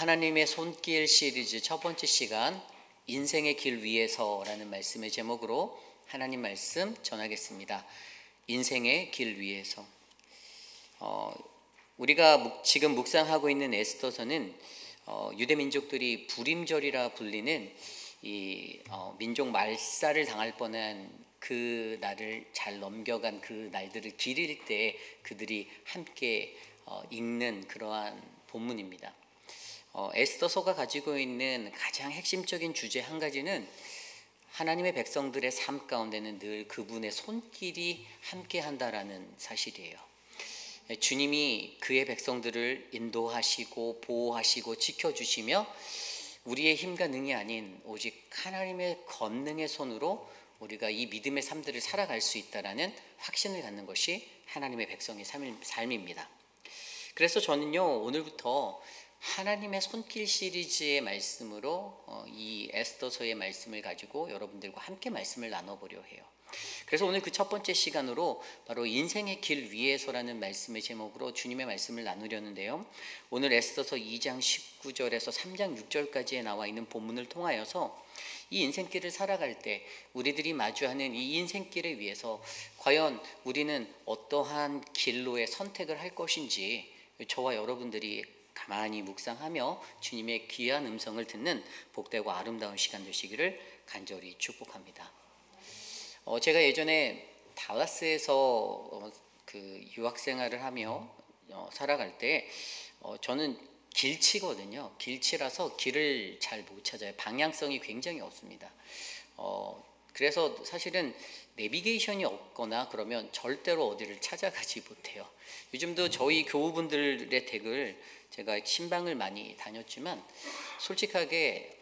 하나님의 손길 시리즈 첫 번째 시간 인생의 길 위에서라는 말씀의 제목으로 하나님 말씀 전하겠습니다. 인생의 길 위에서. 우리가 지금 묵상하고 있는 에스더서는 유대 민족들이 불임절이라 불리는 이 민족 말살을 당할 뻔한 그 날을 잘 넘겨간 그 날들을 기릴 때 그들이 함께 읽는 그러한 본문입니다. 에스더서가 가지고 있는 가장 핵심적인 주제 한 가지는 하나님의 백성들의 삶 가운데는 늘 그분의 손길이 함께 한다라는 사실이에요. 주님이 그의 백성들을 인도하시고 보호하시고 지켜주시며 우리의 힘과 능이 아닌 오직 하나님의 권능의 손으로 우리가 이 믿음의 삶들을 살아갈 수 있다라는 확신을 갖는 것이 하나님의 백성의 삶입니다. 그래서 저는요, 오늘부터 하나님의 손길 시리즈의 말씀으로 이 에스더서의 말씀을 가지고 여러분들과 함께 말씀을 나눠보려 해요. 그래서 오늘 그 첫 번째 시간으로 바로 인생의 길 위에서라는 말씀의 제목으로 주님의 말씀을 나누려는데요. 오늘 에스더서 2장 19절에서 3장 6절까지에 나와 있는 본문을 통하여서 이 인생길을 살아갈 때 우리들이 마주하는 이 인생길에 위해서 과연 우리는 어떠한 길로의 선택을 할 것인지 저와 여러분들이 가만히 묵상하며 주님의 귀한 음성을 듣는 복되고 아름다운 시간 되시기를 간절히 축복합니다. 제가 예전에 달라스에서 그 유학생활을 하며 살아갈 때 저는 길치거든요. 길치라서 길을 잘 못 찾아요. 방향성이 굉장히 없습니다. 그래서 사실은 내비게이션이 없거나 그러면 절대로 어디를 찾아가지 못해요. 요즘도 저희 교우분들의 댁을 제가 신방을 많이 다녔지만 솔직하게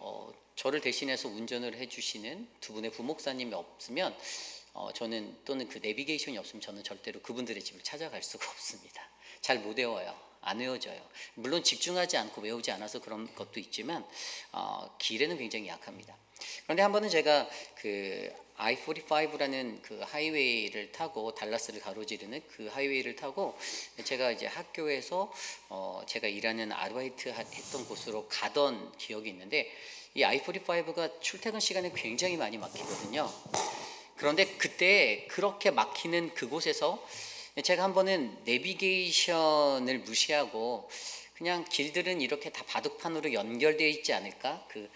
저를 대신해서 운전을 해주시는 두 분의 부목사님이 없으면 저는 또는 그 내비게이션이 없으면 저는 절대로 그분들의 집을 찾아갈 수가 없습니다. 잘 못 외워요. 안 외워져요. 물론 집중하지 않고 외우지 않아서 그런 것도 있지만 길에는 굉장히 약합니다. 그런데 한 번은 제가 그 I-45라는 그 하이웨이를 타고 달라스를 가로지르는 그 하이웨이를 타고 제가 이제 학교에서 제가 일하는 아르바이트 했던 곳으로 가던 기억이 있는데 이 I-45가 출퇴근 시간에 굉장히 많이 막히거든요. 그런데 그때 그렇게 막히는 그곳에서 제가 한 번은 내비게이션을 무시하고 그냥 길들은 이렇게 다 바둑판으로 연결되어 있지 않을까? 그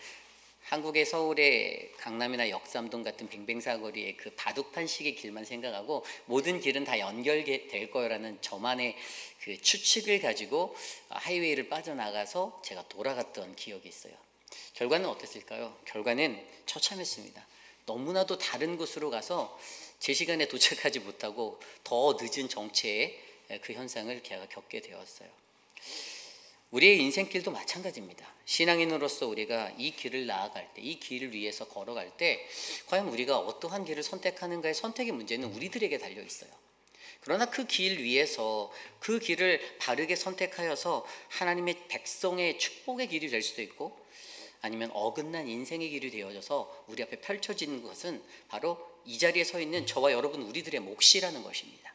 한국의 서울의 강남이나 역삼동 같은 뱅뱅사거리의 그 바둑판식의 길만 생각하고 모든 길은 다 연결될 거라는 저만의 그 추측을 가지고 하이웨이를 빠져나가서 제가 돌아갔던 기억이 있어요. 결과는 어땠을까요? 결과는 처참했습니다. 너무나도 다른 곳으로 가서 제 시간에 도착하지 못하고 더 늦은 정체의 그 현상을 제가 겪게 되었어요. 우리의 인생길도 마찬가지입니다. 신앙인으로서 우리가 이 길을 나아갈 때, 이 길을 위해서 걸어갈 때 과연 우리가 어떠한 길을 선택하는가의 선택의 문제는 우리들에게 달려 있어요. 그러나 그 길 위에서 그 길을 바르게 선택하여서 하나님의 백성의 축복의 길이 될 수도 있고 아니면 어긋난 인생의 길이 되어져서 우리 앞에 펼쳐지는 것은 바로 이 자리에 서 있는 저와 여러분 우리들의 몫이라는 것입니다.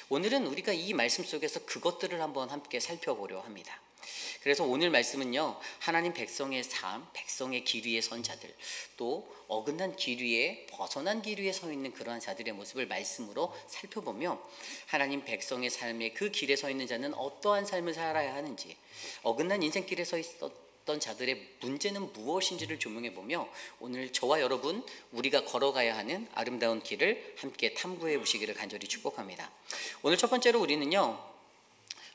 오늘은 우리가 이 말씀 속에서 그것들을 한번 함께 살펴보려 합니다. 그래서 오늘 말씀은요, 하나님 백성의 삶, 백성의 길 위에 선 자들, 또 어긋난 길 위에 벗어난 길 위에 서 있는 그러한 자들의 모습을 말씀으로 살펴보며 하나님 백성의 삶의 그 길에 서 있는 자는 어떠한 삶을 살아야 하는지, 어긋난 인생길에 서 있었던 자들의 문제는 무엇인지를 조명해보며 오늘 저와 여러분 우리가 걸어가야 하는 아름다운 길을 함께 탐구해 보시기를 간절히 축복합니다. 오늘 첫 번째로 우리는요,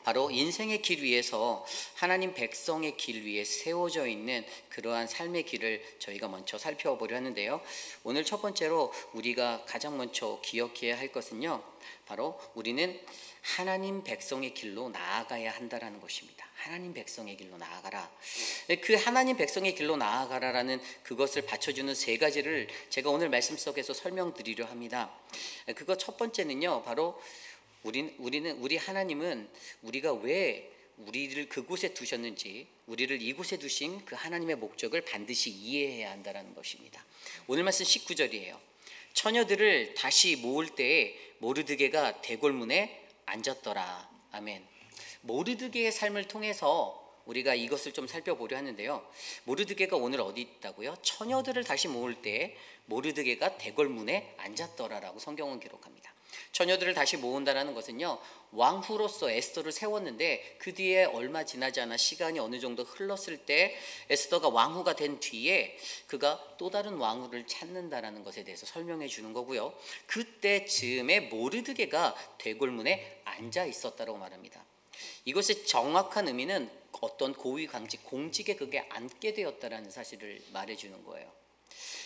바로 인생의 길 위에서 하나님 백성의 길 위에 세워져 있는 그러한 삶의 길을 저희가 먼저 살펴보려 하는데요. 오늘 첫 번째로 우리가 가장 먼저 기억해야 할 것은요, 바로 우리는 하나님 백성의 길로 나아가야 한다라는 것입니다. 하나님 백성의 길로 나아가라. 그 하나님 백성의 길로 나아가라라는 그것을 받쳐주는 세 가지를 제가 오늘 말씀 속에서 설명드리려 합니다. 그거 첫 번째는요, 바로 우리 하나님은 우리가 왜 우리를 그곳에 두셨는지, 우리를 이곳에 두신 그 하나님의 목적을 반드시 이해해야 한다는 것입니다. 오늘 말씀 19절이에요. 처녀들을 다시 모을 때에 모르드게가 대궐문에 앉았더라. 아멘. 모르드게의 삶을 통해서 우리가 이것을 좀 살펴보려 하는데요. 모르드게가 오늘 어디 있다고요? 처녀들을 다시 모을 때 모르드게가 대궐문에 앉았더라라고 성경은 기록합니다. 처녀들을 다시 모은다라는 것은요, 왕후로서 에스더를 세웠는데 그 뒤에 얼마 지나지 않아 시간이 어느 정도 흘렀을 때 에스더가 왕후가 된 뒤에 그가 또 다른 왕후를 찾는다라는 것에 대해서 설명해 주는 거고요. 그때 즈음에 모르드게가 대궐문에 앉아 있었다고 말합니다. 이것의 정확한 의미는 어떤 고위 강직, 공직에 그게 앉게 되었다라는 사실을 말해주는 거예요.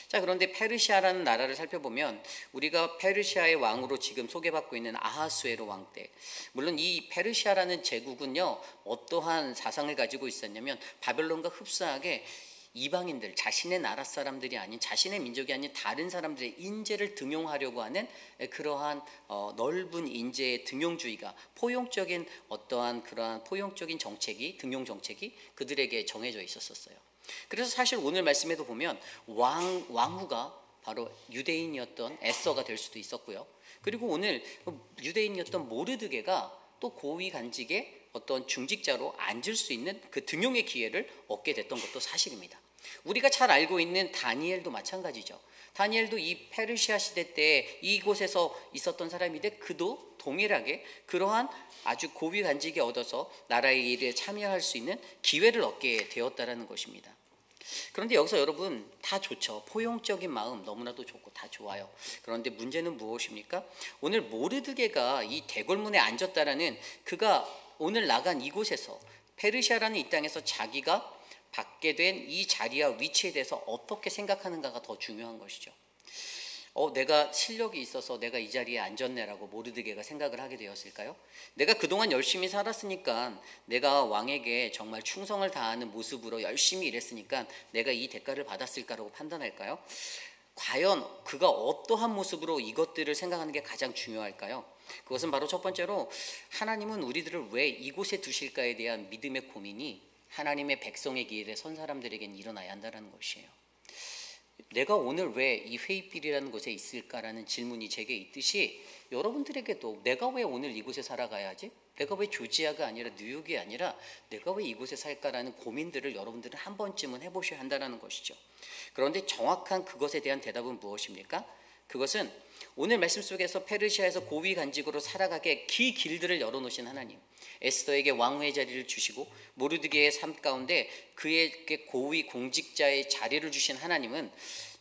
자, 그런데 페르시아라는 나라를 살펴보면 우리가 페르시아의 왕으로 지금 소개받고 있는 아하수에로 왕 때, 물론 이 페르시아라는 제국은요 어떠한 사상을 가지고 있었냐면 바벨론과 흡사하게 이방인들, 자신의 나라 사람들이 아닌, 자신의 민족이 아닌 다른 사람들의 인재를 등용하려고 하는 그러한 넓은 인재의 등용주의가, 포용적인 어떠한 그러한 포용적인 정책이, 등용 정책이 그들에게 정해져 있었어요. 그래서 사실 오늘 말씀에도 보면 왕후가 바로 유대인이었던 에스더가 될 수도 있었고요. 그리고 오늘 유대인이었던 모르드게가 또 고위 간직의 어떤 중직자로 앉을 수 있는 그 등용의 기회를 얻게 됐던 것도 사실입니다. 우리가 잘 알고 있는 다니엘도 마찬가지죠. 다니엘도 이 페르시아 시대 때 이곳에서 있었던 사람인데 그도 동일하게 그러한 아주 고위 간직에 얻어서 나라의 일에 참여할 수 있는 기회를 얻게 되었다라는 것입니다. 그런데 여기서 여러분 다 좋죠. 포용적인 마음 너무나도 좋고 다 좋아요. 그런데 문제는 무엇입니까? 오늘 모르드게가 이 대궐문에 앉았다라는, 그가 오늘 나간 이곳에서 페르시아라는 이 땅에서 자기가 받게 된 이 자리와 위치에 대해서 어떻게 생각하는가가 더 중요한 것이죠. 내가 실력이 있어서 내가 이 자리에 앉았네라고 모르드게가 생각을 하게 되었을까요? 내가 그동안 열심히 살았으니까, 내가 왕에게 정말 충성을 다하는 모습으로 열심히 일했으니까 내가 이 대가를 받았을까라고 판단할까요? 과연 그가 어떠한 모습으로 이것들을 생각하는 게 가장 중요할까요? 그것은 바로 첫 번째로 하나님은 우리들을 왜 이곳에 두실까에 대한 믿음의 고민이 하나님의 백성의 길에 선 사람들에겐 일어나야 한다는 것이에요. 내가 오늘 왜 이 회의빌이라는 곳에 있을까라는 질문이 제게 있듯이 여러분들에게도 내가 왜 오늘 이곳에 살아가야 하지? 내가 왜 조지아가 아니라 뉴욕이 아니라 내가 왜 이곳에 살까라는 고민들을 여러분들은 한 번쯤은 해보셔야 한다는 것이죠. 그런데 정확한 그것에 대한 대답은 무엇입니까? 그것은 오늘 말씀 속에서 페르시아에서 고위 간직으로 살아가게 길들을 열어놓으신 하나님, 에스더에게 왕후의 자리를 주시고 모르드게의 삶 가운데 그에게 고위 공직자의 자리를 주신 하나님은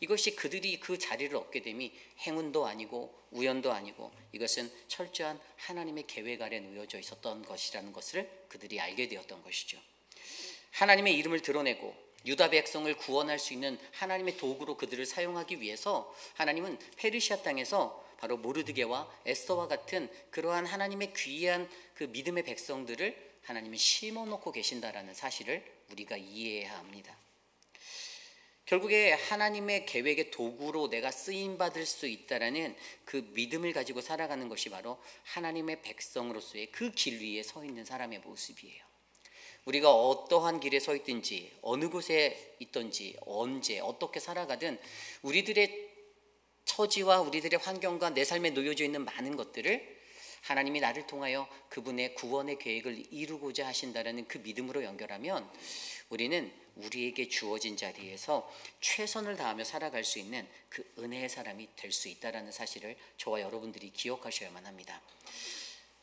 이것이 그들이 그 자리를 얻게 됨이 행운도 아니고 우연도 아니고 이것은 철저한 하나님의 계획 아래 놓여져 있었던 것이라는 것을 그들이 알게 되었던 것이죠. 하나님의 이름을 드러내고 유다 백성을 구원할 수 있는 하나님의 도구로 그들을 사용하기 위해서 하나님은 페르시아 땅에서 바로 모르드게와 에스더와 같은 그러한 하나님의 귀한 그 믿음의 백성들을 하나님이 심어놓고 계신다라는 사실을 우리가 이해해야 합니다. 결국에 하나님의 계획의 도구로 내가 쓰임받을 수 있다라는 그 믿음을 가지고 살아가는 것이 바로 하나님의 백성으로서의 그 길 위에 서 있는 사람의 모습이에요. 우리가 어떠한 길에 서 있든지 어느 곳에 있든지 언제 어떻게 살아가든 우리들의 처지와 우리들의 환경과 내 삶에 놓여져 있는 많은 것들을 하나님이 나를 통하여 그분의 구원의 계획을 이루고자 하신다라는 그 믿음으로 연결하면 우리는 우리에게 주어진 자리에서 최선을 다하며 살아갈 수 있는 그 은혜의 사람이 될 수 있다라는 사실을 저와 여러분들이 기억하셔야만 합니다.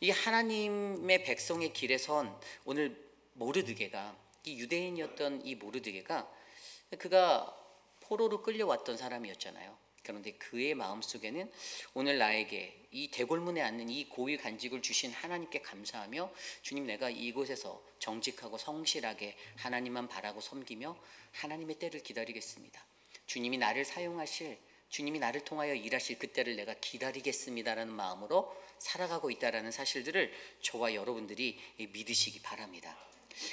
이 하나님의 백성의 길에 선 오늘 모르드게가, 이 유대인이었던 이 모르드게가 그가 포로로 끌려왔던 사람이었잖아요. 그런데 그의 마음속에는 오늘 나에게 이 대궐문에 앉는 이 고위 간직을 주신 하나님께 감사하며 주님, 내가 이곳에서 정직하고 성실하게 하나님만 바라고 섬기며 하나님의 때를 기다리겠습니다. 주님이 나를 사용하실, 주님이 나를 통하여 일하실 그때를 내가 기다리겠습니다라는 마음으로 살아가고 있다라는 사실들을 저와 여러분들이 믿으시기 바랍니다.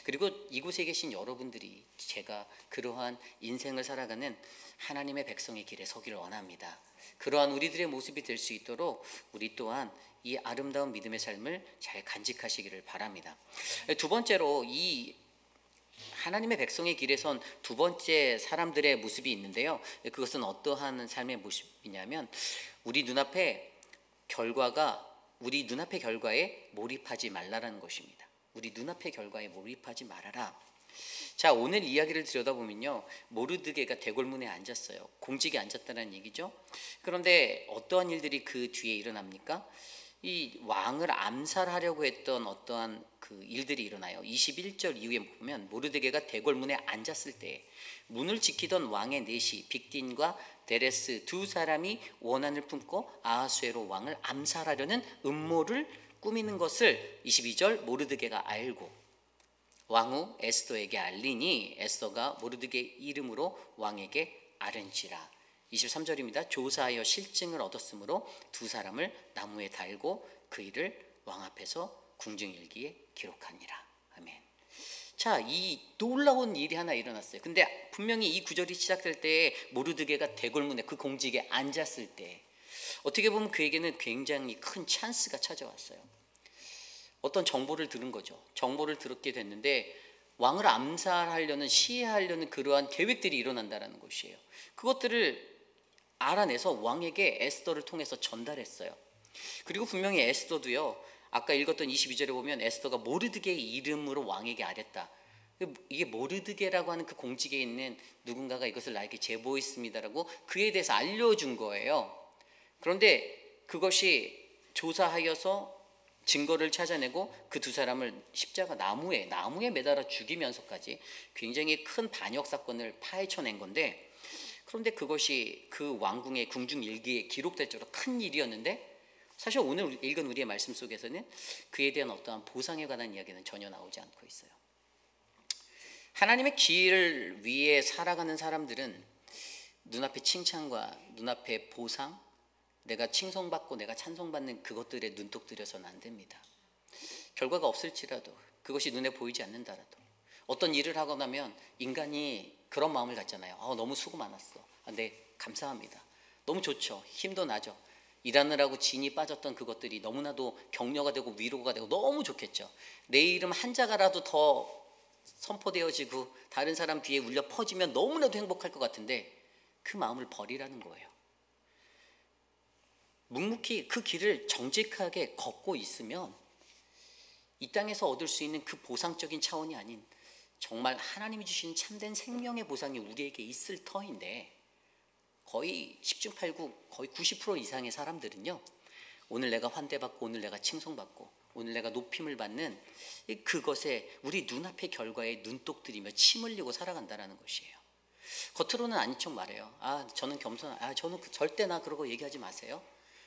그리고 이곳에 계신 여러분들이 제가 그러한 인생을 살아가는 하나님의 백성의 길에 서기를 원합니다. 그러한 우리들의 모습이 될 수 있도록 우리 또한 이 아름다운 믿음의 삶을 잘 간직하시기를 바랍니다. 두 번째로 이 하나님의 백성의 길에 선 두 번째 사람들의 모습이 있는데요. 그것은 어떠한 삶의 모습이냐면 우리 눈앞의 결과에 몰입하지 말라라는 것입니다. 우리 눈앞의 결과에 몰입하지 말아라. 자, 오늘 이야기를 들여다보면요, 모르드게가 대궐문에 앉았어요. 공직에 앉았다는 얘기죠. 그런데 어떠한 일들이 그 뒤에 일어납니까? 이 왕을 암살하려고 했던 어떠한 그 일들이 일어나요. 21절 이후에 보면 모르드게가 대궐문에 앉았을 때 문을 지키던 왕의 내시 빅딘과 데레스 두 사람이 원한을 품고 아하수에로 왕을 암살하려는 음모를 꾸미는 것을 22절 모르드게가 알고 왕후 에스더에게 알리니 에스더가 모르드게 이름으로 왕에게 아른지라. 23절입니다. 조사하여 실증을 얻었으므로 두 사람을 나무에 달고 그 일을 왕 앞에서 궁중일기에 기록하니라. 아멘. 자, 이 놀라운 일이 하나 일어났어요. 근데 분명히 이 구절이 시작될 때 모르드게가 대궐문에 그 공직에 앉았을 때 어떻게 보면 그에게는 굉장히 큰 찬스가 찾아왔어요. 어떤 정보를 들은 거죠. 정보를 들었게 됐는데 왕을 암살하려는, 시해하려는 그러한 계획들이 일어난다는 것이에요. 그것들을 알아내서 왕에게 에스더를 통해서 전달했어요. 그리고 분명히 에스더도요, 아까 읽었던 22절에 보면 에스더가 모르드게의 이름으로 왕에게 아랬다. 이게 모르드게라고 하는 그 공직에 있는 누군가가 이것을 나에게 제보했습니다라고 그에 대해서 알려준 거예요. 그런데 그것이 조사하여서 증거를 찾아내고 그 두 사람을 십자가 나무에 매달아 죽이면서까지 굉장히 큰 반역 사건을 파헤쳐낸 건데, 그런데 그것이 그 왕궁의 궁중일기에 기록될 정도로 큰 일이었는데 사실 오늘 읽은 우리의 말씀 속에서는 그에 대한 어떠한 보상에 관한 이야기는 전혀 나오지 않고 있어요. 하나님의 길을 위해 살아가는 사람들은 눈앞의 칭찬과 눈앞의 보상, 내가 칭송받고 내가 찬송받는 그것들에 눈독 들여서는 안 됩니다. 결과가 없을지라도, 그것이 눈에 보이지 않는다라도, 어떤 일을 하고 나면 인간이 그런 마음을 갖잖아요. 너무 수고 많았어. 네, 감사합니다. 너무 좋죠. 힘도 나죠. 일하느라고 진이 빠졌던 그것들이 너무나도 격려가 되고 위로가 되고 너무 좋겠죠. 내 이름 한 자가라도 더 선포되어지고 다른 사람 귀에 울려 퍼지면 너무나도 행복할 것 같은데 그 마음을 버리라는 거예요. 묵묵히 그 길을 정직하게 걷고 있으면 이 땅에서 얻을 수 있는 그 보상적인 차원이 아닌 정말 하나님이 주신 참된 생명의 보상이 우리에게 있을 터인데, 거의 10중 8구 거의 90% 이상의 사람들은요, 오늘 내가 환대받고 오늘 내가 칭송받고 오늘 내가 높임을 받는 그것에 우리 눈앞의 결과에 눈독 들이며 침 흘리고 살아간다는 것이에요. 겉으로는 아닌 척 말해요. 저는 겸손한, 저는 절대 나 그러고 얘기하지 마세요.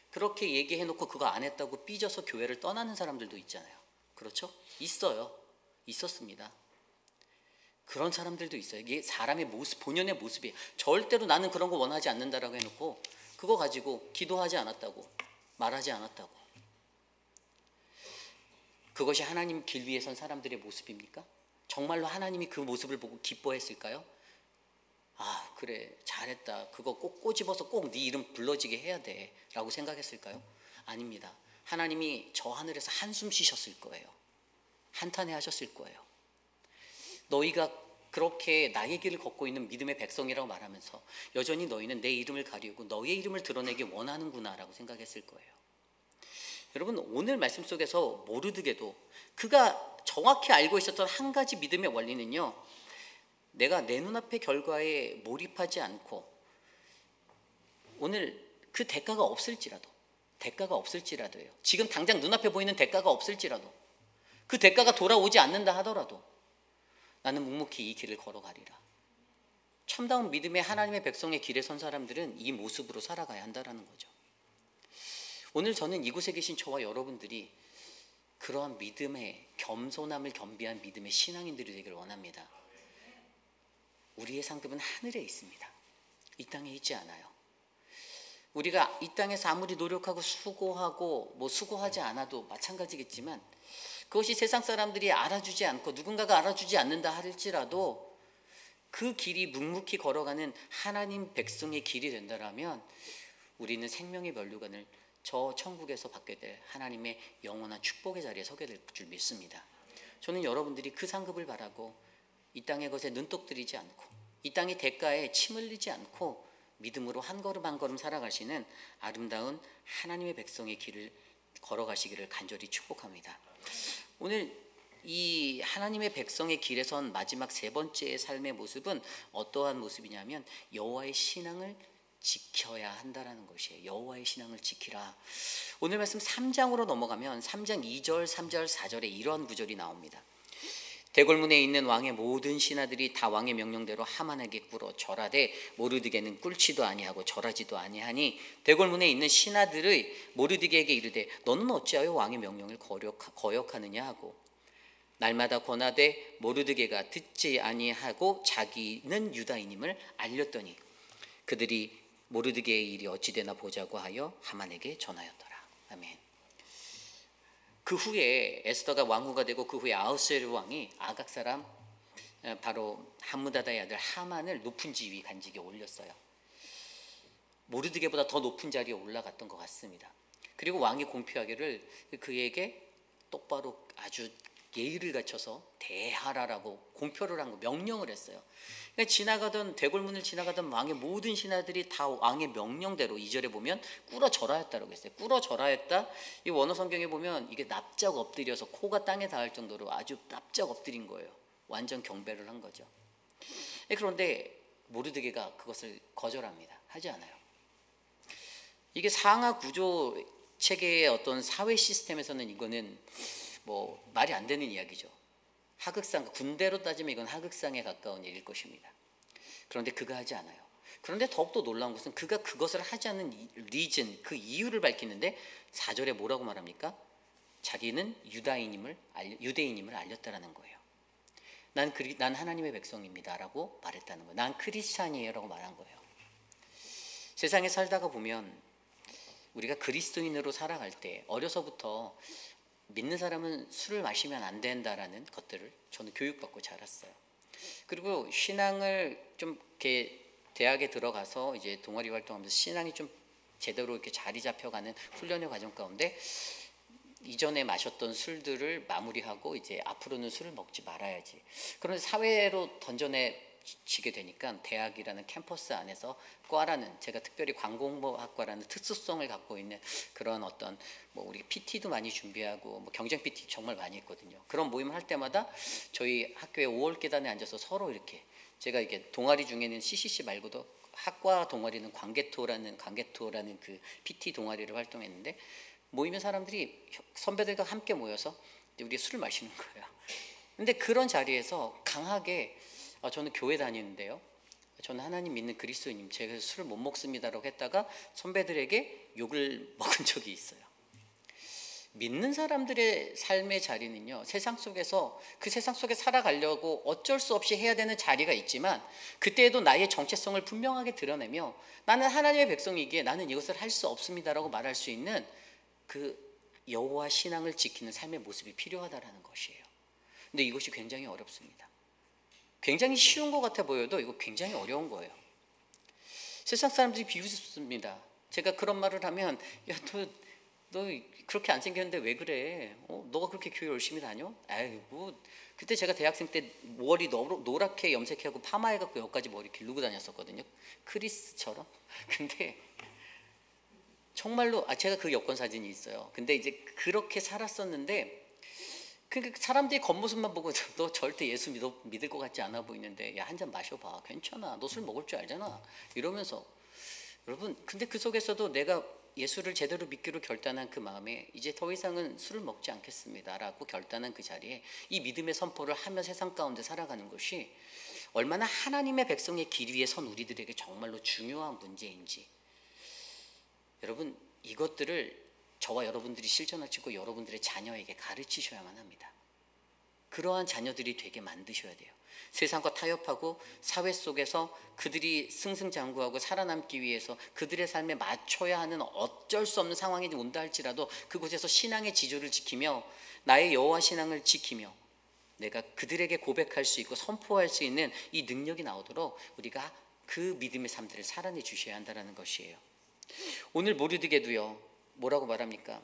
그렇게 얘기해놓고 그거 안 했다고 삐져서 교회를 떠나는 사람들도 있잖아요. 그렇죠? 있어요. 있었습니다. 그런 사람들도 있어요. 이게 사람의 모습, 본연의 모습이에요. 절대로 나는 그런 거 원하지 않는다라고 해놓고 그거 가지고 기도하지 않았다고, 말하지 않았다고. 그것이 하나님 길 위에 선 사람들의 모습입니까? 정말로 하나님이 그 모습을 보고 기뻐했을까요? 그래, 잘했다. 그거 꼭 꼬집어서 꼭 네 이름 불러지게 해야 돼 라고 생각했을까요? 아닙니다. 하나님이 저 하늘에서 한숨 쉬셨을 거예요. 한탄해 하셨을 거예요. 너희가 그렇게 나의 길을 걷고 있는 믿음의 백성이라고 말하면서 여전히 너희는 내 이름을 가리우고 너의 이름을 드러내기 원하는구나 라고 생각했을 거예요. 여러분, 오늘 말씀 속에서 모르드게도 그가 정확히 알고 있었던 한 가지 믿음의 원리는요, 내가 내 눈앞의 결과에 몰입하지 않고 오늘 그 대가가 없을지라도요. 지금 당장 눈앞에 보이는 대가가 없을지라도, 그 대가가 돌아오지 않는다 하더라도 나는 묵묵히 이 길을 걸어가리라. 참다운 믿음의 하나님의 백성의 길에 선 사람들은 이 모습으로 살아가야 한다는 거죠. 오늘 저는 이곳에 계신 저와 여러분들이 그러한 믿음의 겸손함을 겸비한 믿음의 신앙인들이 되기를 원합니다. 우리의 상급은 하늘에 있습니다. 이 땅에 있지 않아요. 우리가 이 땅에서 아무리 노력하고 수고하고 수고하지 않아도 마찬가지겠지만 그것이 세상 사람들이 알아주지 않고 누군가가 알아주지 않는다 할지라도 그 길이 묵묵히 걸어가는 하나님 백성의 길이 된다라면 우리는 생명의 면류관을 저 천국에서 받게 될 하나님의 영원한 축복의 자리에 서게 될 줄 믿습니다. 저는 여러분들이 그 상급을 바라고 이 땅의 것에 눈독 들이지 않고 이 땅의 대가에 침 흘리지 않고 믿음으로 한 걸음 한 걸음 살아가시는 아름다운 하나님의 백성의 길을 걸어가시기를 간절히 축복합니다. 오늘 이 하나님의 백성의 길에 선 마지막 세 번째 삶의 모습은 어떠한 모습이냐면 여호와의 신앙을 지켜야 한다라는 것이에요. 여호와의 신앙을 지키라. 오늘 말씀 3장으로 넘어가면 3장 2절, 3절, 4절에 이러한 구절이 나옵니다. 대궐문에 있는 왕의 모든 신하들이 다 왕의 명령대로 하만에게 꿇어 절하되 모르드게는 꿇지도 아니하고 절하지도 아니하니 대궐문에 있는 신하들의 모르드게에게 이르되 너는 어찌하여 왕의 명령을 거역하느냐 하고 날마다 권하되 모르드게가 듣지 아니하고 자기는 유다인임을 알렸더니 그들이 모르드게의 일이 어찌되나 보자고 하여 하만에게 전하였더라. 아멘. 그 후에 에스더가 왕후가 되고 그 후에 아하스웨로 왕이 아각 사람 바로 함무다다의 아들 하만을 높은 지위 간직에 올렸어요. 모르드게보다 더 높은 자리에 올라갔던 것 같습니다. 그리고 왕이 공표하기를 그에게 똑바로 아주 예의를 갖춰서 대하라라고 공표를 한 거, 명령을 했어요. 그러니까 지나가던 대궐문을 지나가던 왕의 모든 신하들이 다 왕의 명령대로 2절에 보면 꿇어 절하였다라고 했어요. 꿇어 절하였다. 이 원어 성경에 보면 이게 납작 엎드려서 코가 땅에 닿을 정도로 아주 납작 엎드린 거예요. 완전 경배를 한 거죠. 그런데 모르드게가 그것을 거절합니다. 하지 않아요. 이게 상하 구조 체계의 어떤 사회 시스템에서는 이거는 뭐 말이 안 되는 이야기죠. 하극상, 군대로 따지면 이건 하극상에 가까운 일일 것입니다. 그런데 그가 하지 않아요. 그런데 더욱더 놀라운 것은 그가 그것을 하지 않는 리즌, 그 이유를 밝히는데 4절에 뭐라고 말합니까? 자기는 유대인임을 알렸다라는 거예요. 난 하나님의 백성입니다 라고 말했다는 거예요. 난 크리스찬이에요 라고 말한 거예요. 세상에 살다가 보면 우리가 그리스도인으로 살아갈 때 어려서부터 믿는 사람은 술을 마시면 안 된다라는 것들을 저는 교육받고 자랐어요. 그리고 신앙을 좀 이렇게 대학에 들어가서 이제 동아리 활동하면서 신앙이 좀 제대로 이렇게 자리 잡혀가는 훈련의 과정 가운데 이전에 마셨던 술들을 마무리하고 이제 앞으로는 술을 먹지 말아야지. 그런데 사회로 던져내지게 되니까 대학이라는 캠퍼스 안에서 과라는, 제가 특별히 광공학과라는 특수성을 갖고 있는 그런 어떤 뭐 우리 PT도 많이 준비하고 뭐 경쟁 PT 정말 많이 했거든요. 그런 모임을 할 때마다 저희 학교에 5월 계단에 앉아서 서로 이렇게, 제가 이게 동아리 중에는 CCC 말고도 학과 동아리는 광개토라는 그 PT 동아리를 활동했는데 모이면 사람들이 선배들과 함께 모여서 우리 술을 마시는 거예요. 근데 그런 자리에서 강하게 저는 교회 다니는데요, 저는 하나님 믿는 그리스도인님, 제가 술을 못 먹습니다라고 했다가 선배들에게 욕을 먹은 적이 있어요. 믿는 사람들의 삶의 자리는요, 세상 속에서 그 세상 속에 살아가려고 어쩔 수 없이 해야 되는 자리가 있지만 그때에도 나의 정체성을 분명하게 드러내며 나는 하나님의 백성이기에 나는 이것을 할 수 없습니다라고 말할 수 있는 그 여호와 신앙을 지키는 삶의 모습이 필요하다라는 것이에요. 근데 이것이 굉장히 어렵습니다. 굉장히 쉬운 것 같아 보여도 이거 굉장히 어려운 거예요. 세상 사람들이 비웃습니다. 제가 그런 말을 하면 야, 너 그렇게 안 생겼는데 왜 그래? 너가 그렇게 교회 열심히 다녀? 아이고, 그때 제가 대학생 때 머리 노랗게 염색하고 파마해갖고 여기까지 머리 기르고 다녔었거든요. 크리스처럼. 근데 정말로 제가 그 여권 사진이 있어요. 근데 이제 그렇게 살았었는데 그러니까 사람들이 겉모습만 보고 너 절대 예수 믿을 것 같지 않아 보이는데 야, 한 잔 마셔봐, 괜찮아, 너 술 먹을 줄 알잖아, 이러면서. 여러분, 근데 그 속에서도 내가 예수를 제대로 믿기로 결단한 그 마음에 이제 더 이상은 술을 먹지 않겠습니다 라고 결단한 그 자리에 이 믿음의 선포를 하며 세상 가운데 살아가는 것이 얼마나 하나님의 백성의 길 위에 선 우리들에게 정말로 중요한 문제인지, 여러분, 이것들을 저와 여러분들이 실천하시고 여러분들의 자녀에게 가르치셔야만 합니다. 그러한 자녀들이 되게 만드셔야 돼요. 세상과 타협하고 사회 속에서 그들이 승승장구하고 살아남기 위해서 그들의 삶에 맞춰야 하는 어쩔 수 없는 상황이 온다 할지라도 그곳에서 신앙의 지조를 지키며 나의 여호와 신앙을 지키며 내가 그들에게 고백할 수 있고 선포할 수 있는 이 능력이 나오도록 우리가 그 믿음의 삶들을 살아내 주셔야 한다는 것이에요. 오늘 모르드게도요, 뭐라고 말합니까?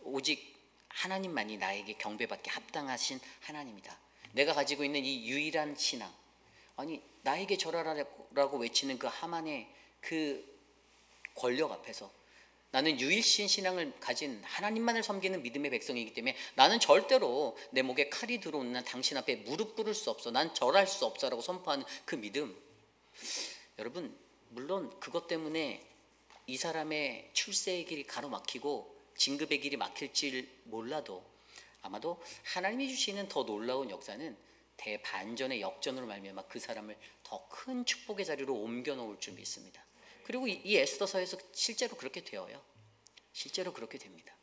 오직 하나님만이 나에게 경배받게 합당하신 하나님이다. 내가 가지고 있는 이 유일한 신앙, 아니 나에게 절하라고 외치는 그 하만의 그 권력 앞에서 나는 유일신 신앙을 가진 하나님만을 섬기는 믿음의 백성이기 때문에 나는 절대로 내 목에 칼이 들어오는 한 당신 앞에 무릎 꿇을 수 없어, 난 절할 수 없어라고 선포하는 그 믿음. 여러분, 물론 그것 때문에 이 사람의 출세의 길이 가로막히고 진급의 길이 막힐지 몰라도 아마도 하나님이 주시는 더 놀라운 역사는 대반전의 역전으로 말미암아 그 사람을 더 큰 축복의 자리로 옮겨 놓을 줄 믿습니다. 그리고 이 에스더서에서 실제로 그렇게 되어요. 실제로 그렇게 됩니다.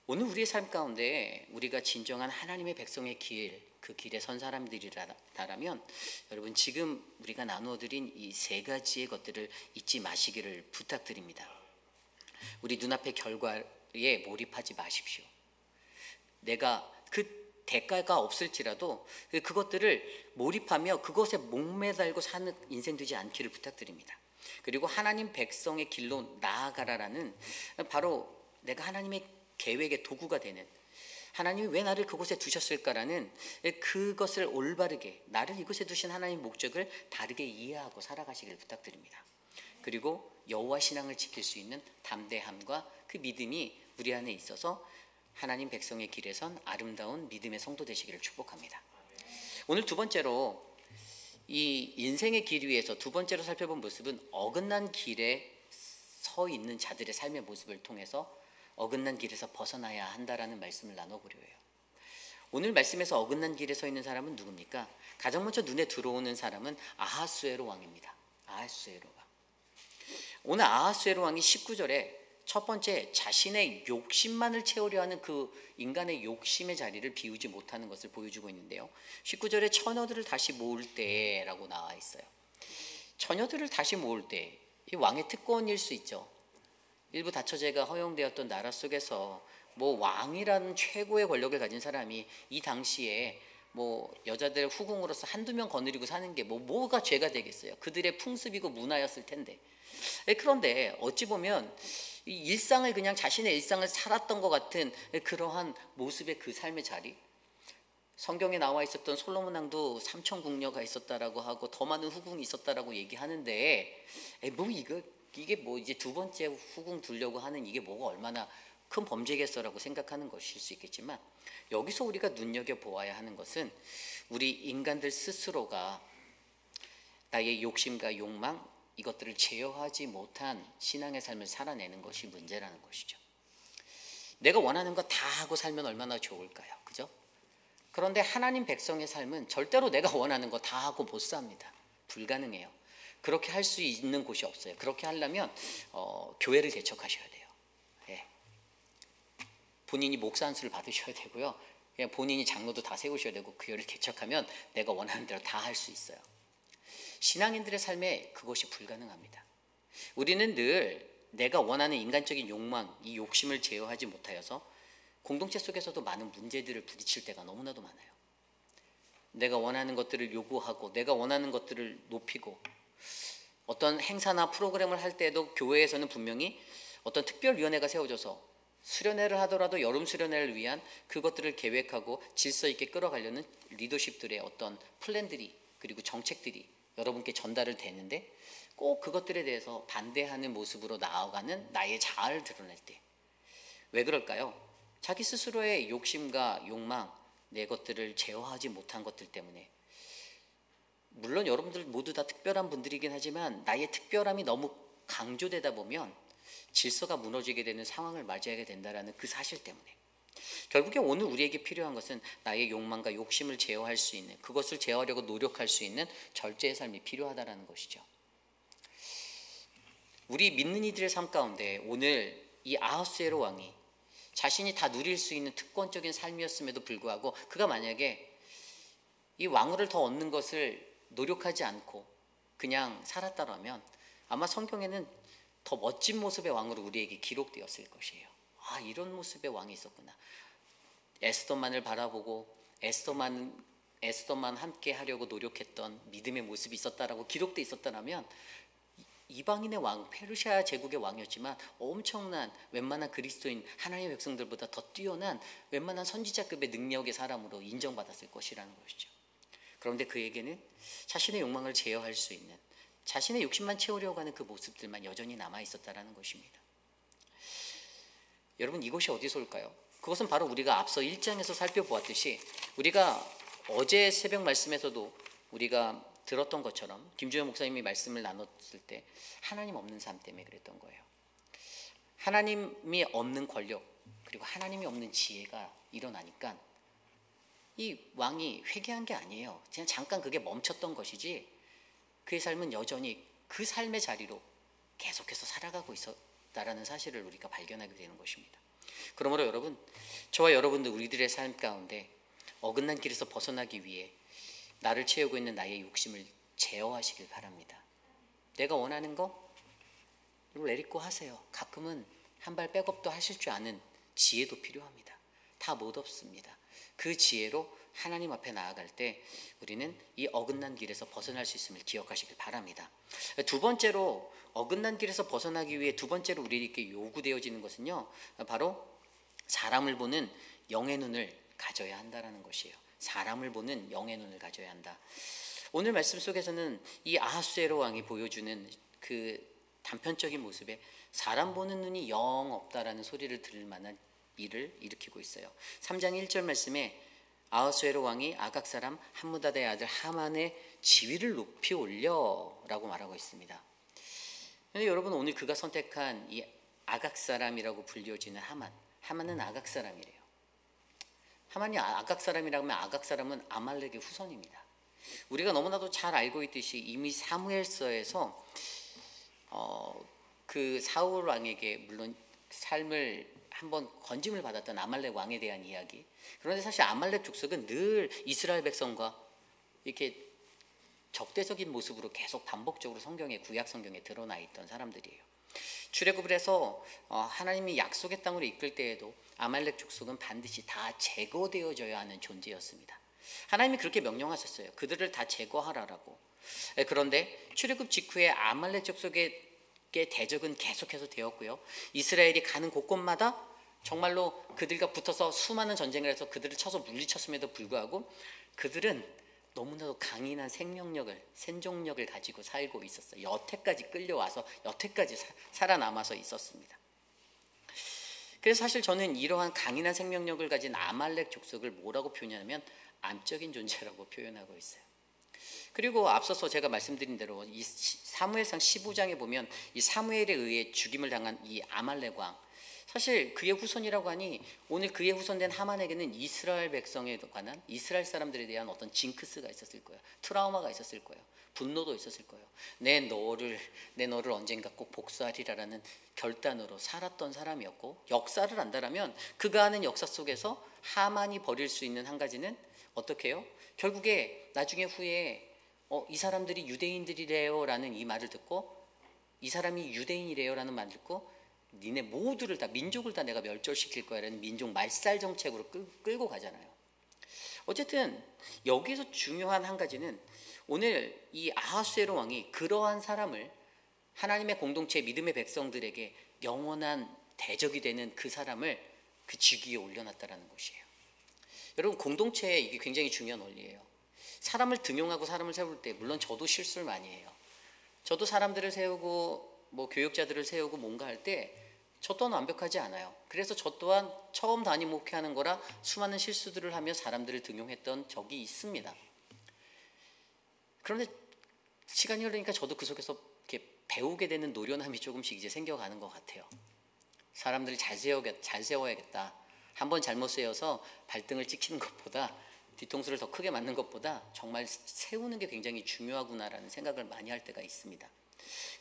오늘 우리의 삶 가운데 우리가 진정한 하나님의 백성의 길, 그 길에 선 사람들이라면 여러분, 지금 우리가 나누어 드린 이 세 가지의 것들을 잊지 마시기를 부탁드립니다. 우리 눈앞의 결과에 몰입하지 마십시오. 내가 그 대가가 없을지라도 그것들을 몰입하며 그것에 목매달고 사는 인생 되지 않기를 부탁드립니다. 그리고 하나님 백성의 길로 나아가라라는, 바로 내가 하나님의 계획의 도구가 되는, 하나님이 왜 나를 그곳에 두셨을까라는 그것을 올바르게, 나를 이곳에 두신 하나님의 목적을 다르게 이해하고 살아가시길 부탁드립니다. 그리고 여호와 신앙을 지킬 수 있는 담대함과 그 믿음이 우리 안에 있어서 하나님 백성의 길에 선 아름다운 믿음의 성도 되시기를 축복합니다. 오늘 두 번째로, 이 인생의 길 위에서 두 번째로 살펴본 모습은 어긋난 길에 서 있는 자들의 삶의 모습을 통해서 어긋난 길에서 벗어나야 한다라는 말씀을 나눠보려 해요. 오늘 말씀에서 어긋난 길에 서 있는 사람은 누굽니까? 가장 먼저 눈에 들어오는 사람은 아하수에로 왕입니다. 아하수에로 왕. 오늘 아하수에로 왕이 19절에 첫 번째, 자신의 욕심만을 채우려 하는 그 인간의 욕심의 자리를 비우지 못하는 것을 보여주고 있는데요. 19절에 처녀들을 다시 모을 때라고 나와 있어요. 처녀들을 다시 모을 때, 이 왕의 특권일 수 있죠. 일부 다처제가 허용되었던 나라 속에서 뭐 왕이라는 최고의 권력을 가진 사람이 이 당시에 뭐 여자들 후궁으로서 한두 명 거느리고 사는 게 뭐가 죄가 되겠어요. 그들의 풍습이고 문화였을 텐데. 그런데 어찌 보면 이 일상을, 그냥 자신의 일상을 살았던 것 같은 그러한 모습의 그 삶의 자리, 성경에 나와 있었던 솔로몬 왕도 3천 궁녀가 있었다라고 하고 더 많은 후궁이 있었다라고 얘기하는데, 이게 뭐 이제 두 번째 후궁 두려고 하는 이게 뭐가 얼마나 큰 범죄겠어라고 생각하는 것일 수 있겠지만, 여기서 우리가 눈여겨보아야 하는 것은 우리 인간들 스스로가 나의 욕심과 욕망, 이것들을 제어하지 못한 신앙의 삶을 살아내는 것이 문제라는 것이죠. 내가 원하는 거 다 하고 살면 얼마나 좋을까요? 그죠? 그런데 하나님 백성의 삶은 절대로 내가 원하는 거 다 하고 못 삽니다. 불가능해요. 그렇게 할 수 있는 곳이 없어요. 그렇게 하려면 교회를 개척하셔야 돼요. 예. 본인이 목사 안수를 받으셔야 되고요. 그냥 본인이 장로도 다 세우셔야 되고, 교회를 개척하면 내가 원하는 대로 다 할 수 있어요. 신앙인들의 삶에 그것이 불가능합니다. 우리는 늘 내가 원하는 인간적인 욕망, 이 욕심을 제어하지 못하여서 공동체 속에서도 많은 문제들을 부딪힐 때가 너무나도 많아요. 내가 원하는 것들을 요구하고 내가 원하는 것들을 높이고, 어떤 행사나 프로그램을 할 때도 교회에서는 분명히 어떤 특별위원회가 세워져서 수련회를 하더라도 여름 수련회를 위한 그것들을 계획하고 질서 있게 끌어가려는 리더십들의 어떤 플랜들이, 그리고 정책들이 여러분께 전달을 되는데, 꼭 그것들에 대해서 반대하는 모습으로 나아가는 나의 자아를 드러낼 때, 왜 그럴까요? 자기 스스로의 욕심과 욕망, 내 것들을 제어하지 못한 것들 때문에. 물론 여러분들 모두 다 특별한 분들이긴 하지만 나의 특별함이 너무 강조되다 보면 질서가 무너지게 되는 상황을 맞이하게 된다는 그 사실 때문에. 결국에 오늘 우리에게 필요한 것은 나의 욕망과 욕심을 제어할 수 있는, 그것을 제어하려고 노력할 수 있는 절제의 삶이 필요하다는 것이죠. 우리 믿는 이들의 삶 가운데 오늘 이 아하수에로 왕이 자신이 다 누릴 수 있는 특권적인 삶이었음에도 불구하고 그가 만약에 이 왕위를 더 얻는 것을 노력하지 않고 그냥 살았다면 아마 성경에는 더 멋진 모습의 왕으로 우리에게 기록되었을 것이에요. 아, 이런 모습의 왕이 있었구나. 에스더만을 바라보고 에스더만 함께 하려고 노력했던 믿음의 모습이 있었다라고 기록되어 있었다면, 이방인의 왕, 페르시아 제국의 왕이었지만 엄청난, 웬만한 그리스도인 하나님의 백성들보다 더 뛰어난 웬만한 선지자급의 능력의 사람으로 인정받았을 것이라는 것이죠. 그런데 그에게는 자신의 욕망을 제어할 수 있는, 자신의 욕심만 채우려고 하는 그 모습들만 여전히 남아 있었다라는 것입니다. 여러분, 이것이 어디서 올까요? 그것은 바로 우리가 앞서 1장에서 살펴보았듯이 우리가 어제 새벽 말씀에서도 우리가 들었던 것처럼 김주현 목사님이 말씀을 나눴을 때 하나님 없는 삶 때문에 그랬던 거예요. 하나님이 없는 권력 그리고 하나님이 없는 지혜가 일어나니까 이 왕이 회개한 게 아니에요. 그냥 잠깐 그게 멈췄던 것이지 그의 삶은 여전히 그 삶의 자리로 계속해서 살아가고 있었다라는 사실을 우리가 발견하게 되는 것입니다. 그러므로 여러분, 저와 여러분들 우리들의 삶 가운데 어긋난 길에서 벗어나기 위해 나를 채우고 있는 나의 욕심을 제어하시길 바랍니다. 내가 원하는 거 내리고 하세요. 가끔은 한 발 백업도 하실 줄 아는 지혜도 필요합니다. 다 못 없습니다. 그 지혜로 하나님 앞에 나아갈 때 우리는 이 어긋난 길에서 벗어날 수 있음을 기억하시길 바랍니다. 두 번째로 어긋난 길에서 벗어나기 위해 두 번째로 우리에게 요구되어지는 것은요, 바로 사람을 보는 영의 눈을 가져야 한다라는 것이에요. 사람을 보는 영의 눈을 가져야 한다. 오늘 말씀 속에서는 이 아하수에로 왕이 보여주는 그 단편적인 모습에 사람 보는 눈이 영 없다라는 소리를 들을 만한 일을 일으키고 있어요. 3장 1절 말씀에 아하수에로 왕이 아각 사람 함무다다의 아들 하만의 지위를 높이 올려라고 말하고 있습니다. 그런데 여러분, 오늘 그가 선택한 이 아각 사람이라고 불려지는 하만은 아각 사람이래요. 하만이 아각 사람이라고 하면 아각 사람은 아말렉의 후손입니다. 우리가 너무나도 잘 알고 있듯이 이미 사무엘서에서 그 사울 왕에게 물론 삶을 한번 건짐을 받았던 아말렉 왕에 대한 이야기. 그런데 사실 아말렉 족속은 늘 이스라엘 백성과 이렇게 적대적인 모습으로 계속 반복적으로 구약 성경에 드러나 있던 사람들이에요. 출애굽을 해서 하나님이 약속의 땅으로 이끌 때에도 아말렉 족속은 반드시 다 제거되어져야 하는 존재였습니다. 하나님이 그렇게 명령하셨어요. 그들을 다 제거하라라고. 그런데 출애굽 직후에 아말렉 족속의 대적은 계속해서 되었고요. 이스라엘이 가는 곳곳마다 정말로 그들과 붙어서 수많은 전쟁을 해서 그들을 쳐서 물리쳤음에도 불구하고 그들은 너무나도 강인한 생존력을 가지고 살고 있었어요. 여태까지 끌려와서 여태까지 살아남아서 있었습니다. 그래서 사실 저는 이러한 강인한 생명력을 가진 아말렉 족속을 뭐라고 표현하냐면 암적인 존재라고 표현하고 있어요. 그리고 앞서서 제가 말씀드린 대로 이 사무엘상 15장에 보면 이 사무엘에 의해 죽임을 당한 이 아말렉 왕, 사실 그의 후손이라고 하니 오늘 그의 후손된 하만에게는 이스라엘 백성에 관한 이스라엘 사람들에 대한 어떤 징크스가 있었을 거예요. 트라우마가 있었을 거예요. 분노도 있었을 거예요. 내 너를 언젠가 꼭 복수하리라라는 결단으로 살았던 사람이었고, 역사를 안다라면 그가 하는 역사 속에서 하만이 벌일 수 있는 한 가지는 어떻게 해요? 결국에 나중에 후에 이 사람들이 유대인들이래요 라는 이 말을 듣고, 이 사람이 유대인이래요 라는 말을 듣고 니네 모두를 다, 민족을 다 내가 멸절시킬 거야 라는 민족 말살 정책으로 끌고 가잖아요. 어쨌든 여기서 중요한 한 가지는 오늘 이 아하수에로 왕이 그러한 사람을 하나님의 공동체 믿음의 백성들에게 영원한 대적이 되는 그 사람을 그 직위에 올려놨다라는 것이에요. 여러분, 공동체에 이게 굉장히 중요한 원리예요. 사람을 등용하고 사람을 세울 때 물론 저도 실수를 많이 해요. 저도 사람들을 세우고 교육자들을 세우고 뭔가 할 때 저 또한 완벽하지 않아요. 그래서 저 또한 처음 담임 목회하는 거라 수많은 실수들을 하며 사람들을 등용했던 적이 있습니다. 그런데 시간이 흐르니까 저도 그 속에서 이렇게 배우게 되는 노련함이 조금씩 이제 생겨가는 것 같아요. 사람들을 잘 세워야겠다. 한번 잘못 세워서 발등을 찍히는 것보다, 뒤통수를 더 크게 맞는 것보다 정말 세우는 게 굉장히 중요하구나라는 생각을 많이 할 때가 있습니다.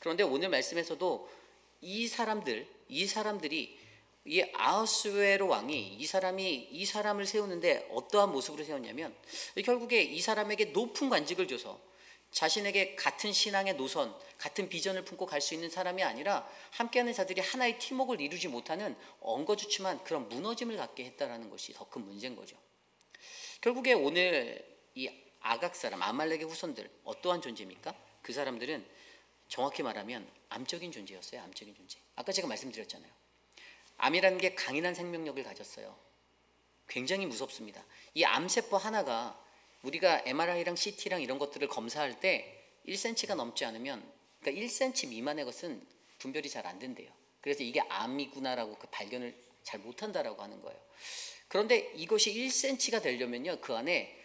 그런데 오늘 말씀에서도 이 사람들이 이 아하수에로 왕이 이 사람을 세우는데 어떠한 모습으로 세웠냐면, 결국에 이 사람에게 높은 관직을 줘서 자신에게 같은 신앙의 노선, 같은 비전을 품고 갈 수 있는 사람이 아니라 함께하는 자들이 하나의 팀워크를 이루지 못하는 엉거주춤한 그런 무너짐을 갖게 했다라는 것이 더 큰 문제인 거죠. 결국에 오늘 이 아각 사람, 아말렉의 후손들 어떠한 존재입니까? 그 사람들은 정확히 말하면 암적인 존재였어요. 암적인 존재. 아까 제가 말씀드렸잖아요. 암이라는 게 강인한 생명력을 가졌어요. 굉장히 무섭습니다. 이 암세포 하나가 우리가 MRI랑 CT랑 이런 것들을 검사할 때 1cm가 넘지 않으면, 그러니까 1cm 미만의 것은 분별이 잘 안 된대요. 그래서 이게 암이구나라고 그 발견을 잘 못한다라고 하는 거예요. 그런데 이것이 1cm가 되려면요, 그 안에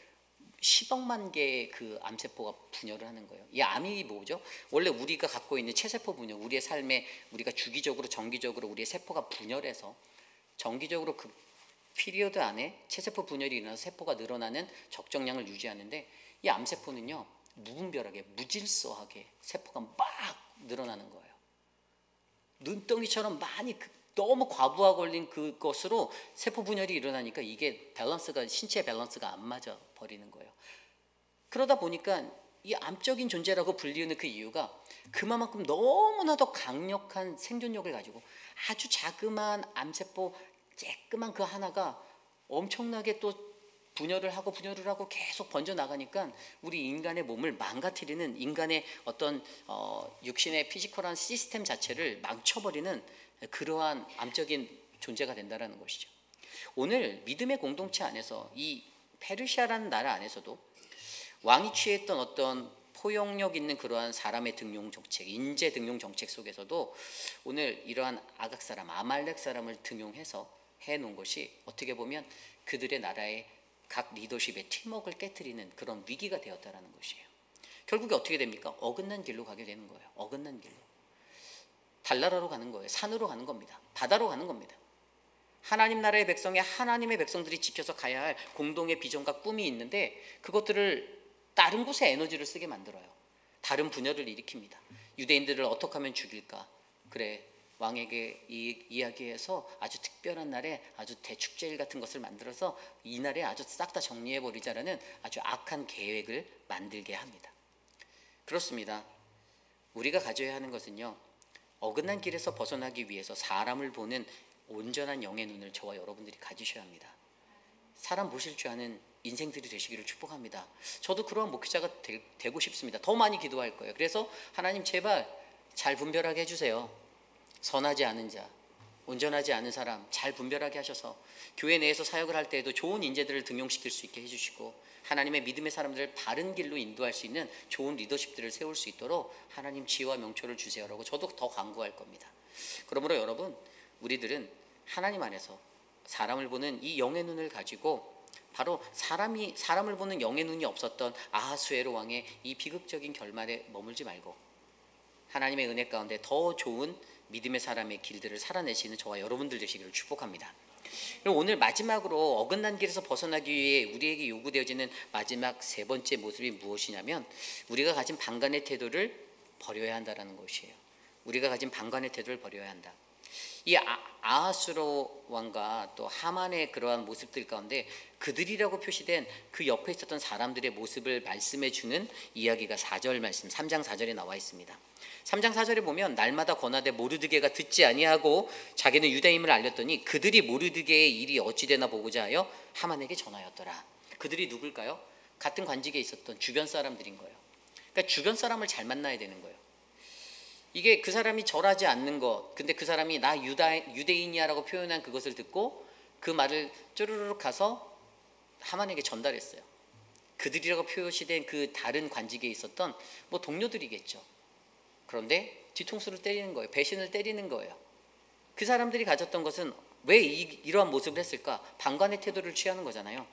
10억만 개의 그 암세포가 분열을 하는 거예요. 이 암이 뭐죠? 원래 우리가 갖고 있는 체세포 분열, 우리의 삶에 우리가 주기적으로 정기적으로 우리의 세포가 분열해서 정기적으로 그 피리어드 안에 체세포 분열이 일어나서 세포가 늘어나는 적정량을 유지하는데, 이 암세포는요 무분별하게 무질서하게 세포가 막 늘어나는 거예요. 눈덩이처럼 많이 너무 과부하 걸린 그것으로 세포 분열이 일어나니까 이게 밸런스가, 신체 밸런스가 안 맞아 버리는 거예요. 그러다 보니까 이 암적인 존재라고 불리는 그 이유가 그만큼 너무나도 강력한 생존력을 가지고 아주 자그마한 암세포 쬐끄만 그 하나가 엄청나게 또 분열을 하고 계속 번져나가니까 우리 인간의 몸을 망가뜨리는, 인간의 어떤 육신의 피지컬한 시스템 자체를 망쳐버리는 그러한 암적인 존재가 된다는 것이죠. 오늘 믿음의 공동체 안에서 이 페르시아라는 나라 안에서도 왕이 취했던 어떤 포용력 있는 그러한 사람의 등용 정책, 인재 등용 정책 속에서도 오늘 이러한 아각 사람, 아말렉 사람을 등용해서 해놓은 것이 어떻게 보면 그들의 나라의 각 리더십의 팀워크를 깨트리는 그런 위기가 되었다는 것이에요. 결국에 어떻게 됩니까? 어긋난 길로 가게 되는 거예요. 어긋난 길로. 달나라로 가는 거예요. 산으로 가는 겁니다. 바다로 가는 겁니다. 하나님 나라의 백성이, 하나님의 백성들이 지켜서 가야 할 공동의 비전과 꿈이 있는데 그것들을 다른 곳에 에너지를 쓰게 만들어요. 다른 분열을 일으킵니다. 유대인들을 어떻게 하면 죽일까? 그래, 왕에게 이야기해서 아주 특별한 날에 아주 대축제일 같은 것을 만들어서 이 날에 아주 싹 다 정리해버리자라는 아주 악한 계획을 만들게 합니다. 그렇습니다. 우리가 가져야 하는 것은요, 어긋난 길에서 벗어나기 위해서 사람을 보는 온전한 영의 눈을 저와 여러분들이 가지셔야 합니다. 사람 보실 줄 아는 인생들이 되시기를 축복합니다. 저도 그러한 목회자가 되고 싶습니다. 더 많이 기도할 거예요. 그래서 하나님 제발 잘 분별하게 해주세요. 선하지 않은 자, 온전하지 않은 사람 잘 분별하게 하셔서 교회 내에서 사역을 할 때에도 좋은 인재들을 등용시킬 수 있게 해주시고 하나님의 믿음의 사람들을 바른 길로 인도할 수 있는 좋은 리더십들을 세울 수 있도록 하나님 지혜와 명초를 주세요라고 저도 더 간구할 겁니다. 그러므로 여러분, 우리들은 하나님 안에서 사람을 보는 이 영의 눈을 가지고 바로 사람을 보는 영의 눈이 없었던 아하수에로 왕의 이 비극적인 결말에 머물지 말고 하나님의 은혜 가운데 더 좋은 믿음의 사람의 길들을 살아내시는 저와 여러분들 되시기를 축복합니다. 그럼 오늘 마지막으로 어긋난 길에서 벗어나기 위해 우리에게 요구되어지는 마지막 세 번째 모습이 무엇이냐면 우리가 가진 방관의 태도를 버려야 한다는 것이에요. 우리가 가진 방관의 태도를 버려야 한다. 이 아하수로 왕과 또 하만의 그러한 모습들 가운데 그들이라고 표시된 그 옆에 있었던 사람들의 모습을 말씀해 주는 이야기가 4절 말씀 3장 4절에 나와 있습니다. 3장 4절에 보면 날마다 권하되 모르드게가 듣지 아니하고 자기는 유대임을 알렸더니 그들이 모르드게의 일이 어찌되나 보고자 하여 하만에게 전하였더라. 그들이 누굴까요? 같은 관직에 있었던 주변 사람들인 거예요. 그러니까 주변 사람을 잘 만나야 되는 거예요. 이게 그 사람이 절하지 않는 것, 근데 그 사람이 나 유대인이야라고 표현한 그것을 듣고 그 말을 쪼르륵 가서 하만에게 전달했어요. 그들이라고 표시된 그 다른 관직에 있었던 뭐 동료들이겠죠. 그런데 뒤통수를 때리는 거예요. 배신을 때리는 거예요. 그 사람들이 가졌던 것은 왜 이러한 모습을 했을까? 방관의 태도를 취하는 거잖아요.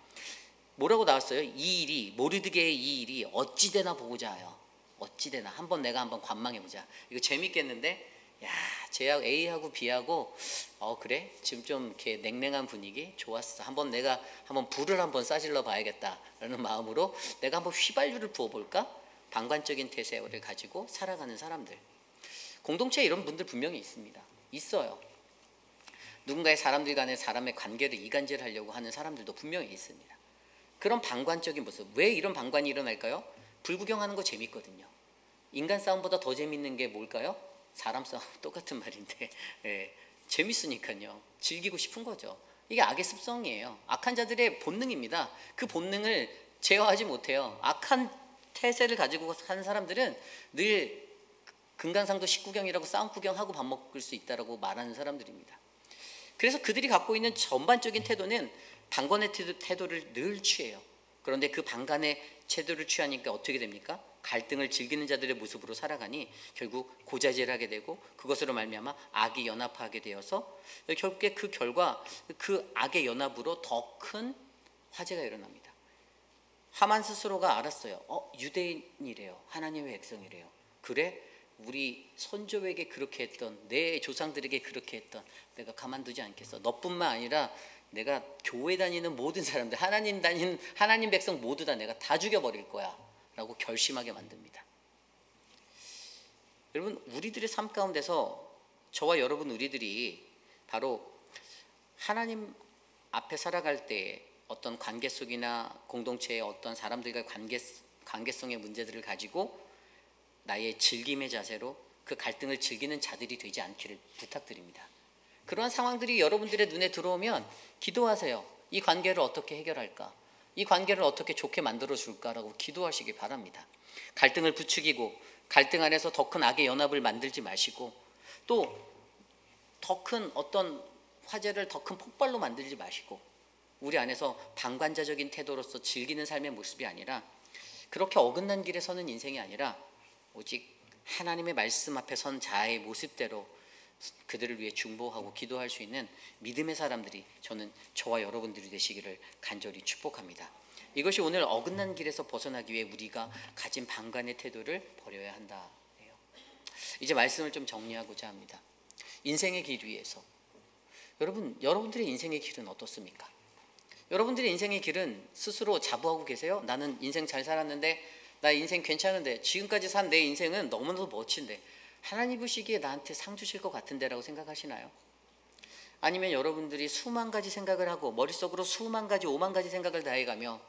뭐라고 나왔어요? 이 일이, 모르드게의 이 일이 어찌되나 보고자 하여. 어찌되나 내가 한번 관망해보자. 이거 재밌겠는데, 야, 쟤하고 A하고 B하고 그래? 지금 좀 이렇게 냉랭한 분위기 좋았어. 내가 불을 한번 싸질러 봐야겠다라는 마음으로 내가 한번 휘발유를 부어볼까? 방관적인 태세를 가지고 살아가는 사람들, 공동체에 이런 분들 분명히 있습니다. 있어요. 누군가의 사람들 간의 사람의 관계를 이간질하려고 하는 사람들도 분명히 있습니다. 그런 방관적인 모습, 왜 이런 방관이 일어날까요? 불구경하는 거 재밌거든요. 인간 싸움보다 더 재밌는 게 뭘까요? 사람 싸움. 똑같은 말인데 재밌으니까요. 즐기고 싶은 거죠. 이게 악의 습성이에요. 악한 자들의 본능입니다. 그 본능을 제어하지 못해요. 악한 태세를 가지고 사는 사람들은 늘 금강산도 식구경이라고 싸움 구경하고 밥 먹을 수 있다라고 말하는 사람들입니다. 그래서 그들이 갖고 있는 전반적인 태도는 방관의 태도를 늘 취해요. 그런데 그 방관의 태도를 취하니까 어떻게 됩니까? 갈등을 즐기는 자들의 모습으로 살아가니 결국 고자질하게 되고 그것으로 말미암아 악이 연합하게 되어서 결국에 그 결과 그 악의 연합으로 더 큰 화재가 일어납니다. 하만 스스로가 알았어요. 유대인이래요. 하나님의 백성이래요. 그래? 우리 선조에게 그렇게 했던, 내 조상들에게 그렇게 했던 내가 가만두지 않겠어. 너뿐만 아니라 내가 교회 다니는 모든 사람들, 하나님 백성 모두 다 내가 다 죽여버릴 거야 라고 결심하게 만듭니다. 여러분, 우리들의 삶 가운데서 저와 여러분 우리들이 바로 하나님 앞에 살아갈 때 어떤 관계 속이나 공동체의 어떤 사람들과의 관계성의 문제들을 가지고 나의 즐김의 자세로 그 갈등을 즐기는 자들이 되지 않기를 부탁드립니다. 그러한 상황들이 여러분들의 눈에 들어오면 기도하세요. 이 관계를 어떻게 해결할까? 이 관계를 어떻게 좋게 만들어줄까라고 기도하시기 바랍니다. 갈등을 부추기고 갈등 안에서 더 큰 악의 연합을 만들지 마시고 또 더 큰 어떤 화재를 더 큰 폭발로 만들지 마시고 우리 안에서 방관자적인 태도로서 즐기는 삶의 모습이 아니라 그렇게 어긋난 길에 서는 인생이 아니라 오직 하나님의 말씀 앞에 선 자의 모습대로 그들을 위해 중보하고 기도할 수 있는 믿음의 사람들이 저는 저와 여러분들이 되시기를 간절히 축복합니다. 이것이 오늘 어긋난 길에서 벗어나기 위해 우리가 가진 방관의 태도를 버려야 한다. 이제 말씀을 좀 정리하고자 합니다. 인생의 길 위에서 여러분들의 인생의 길은 어떻습니까? 여러분들의 인생의 길은 스스로 자부하고 계세요? 나는 인생 잘 살았는데, 나 인생 괜찮은데, 지금까지 산 내 인생은 너무나도 멋진데 하나님 보시기에 나한테 상 주실 것 같은데 라고 생각하시나요? 아니면 여러분들이 수만 가지 생각을 하고 머릿속으로 수만 가지, 오만 가지 생각을 다해가며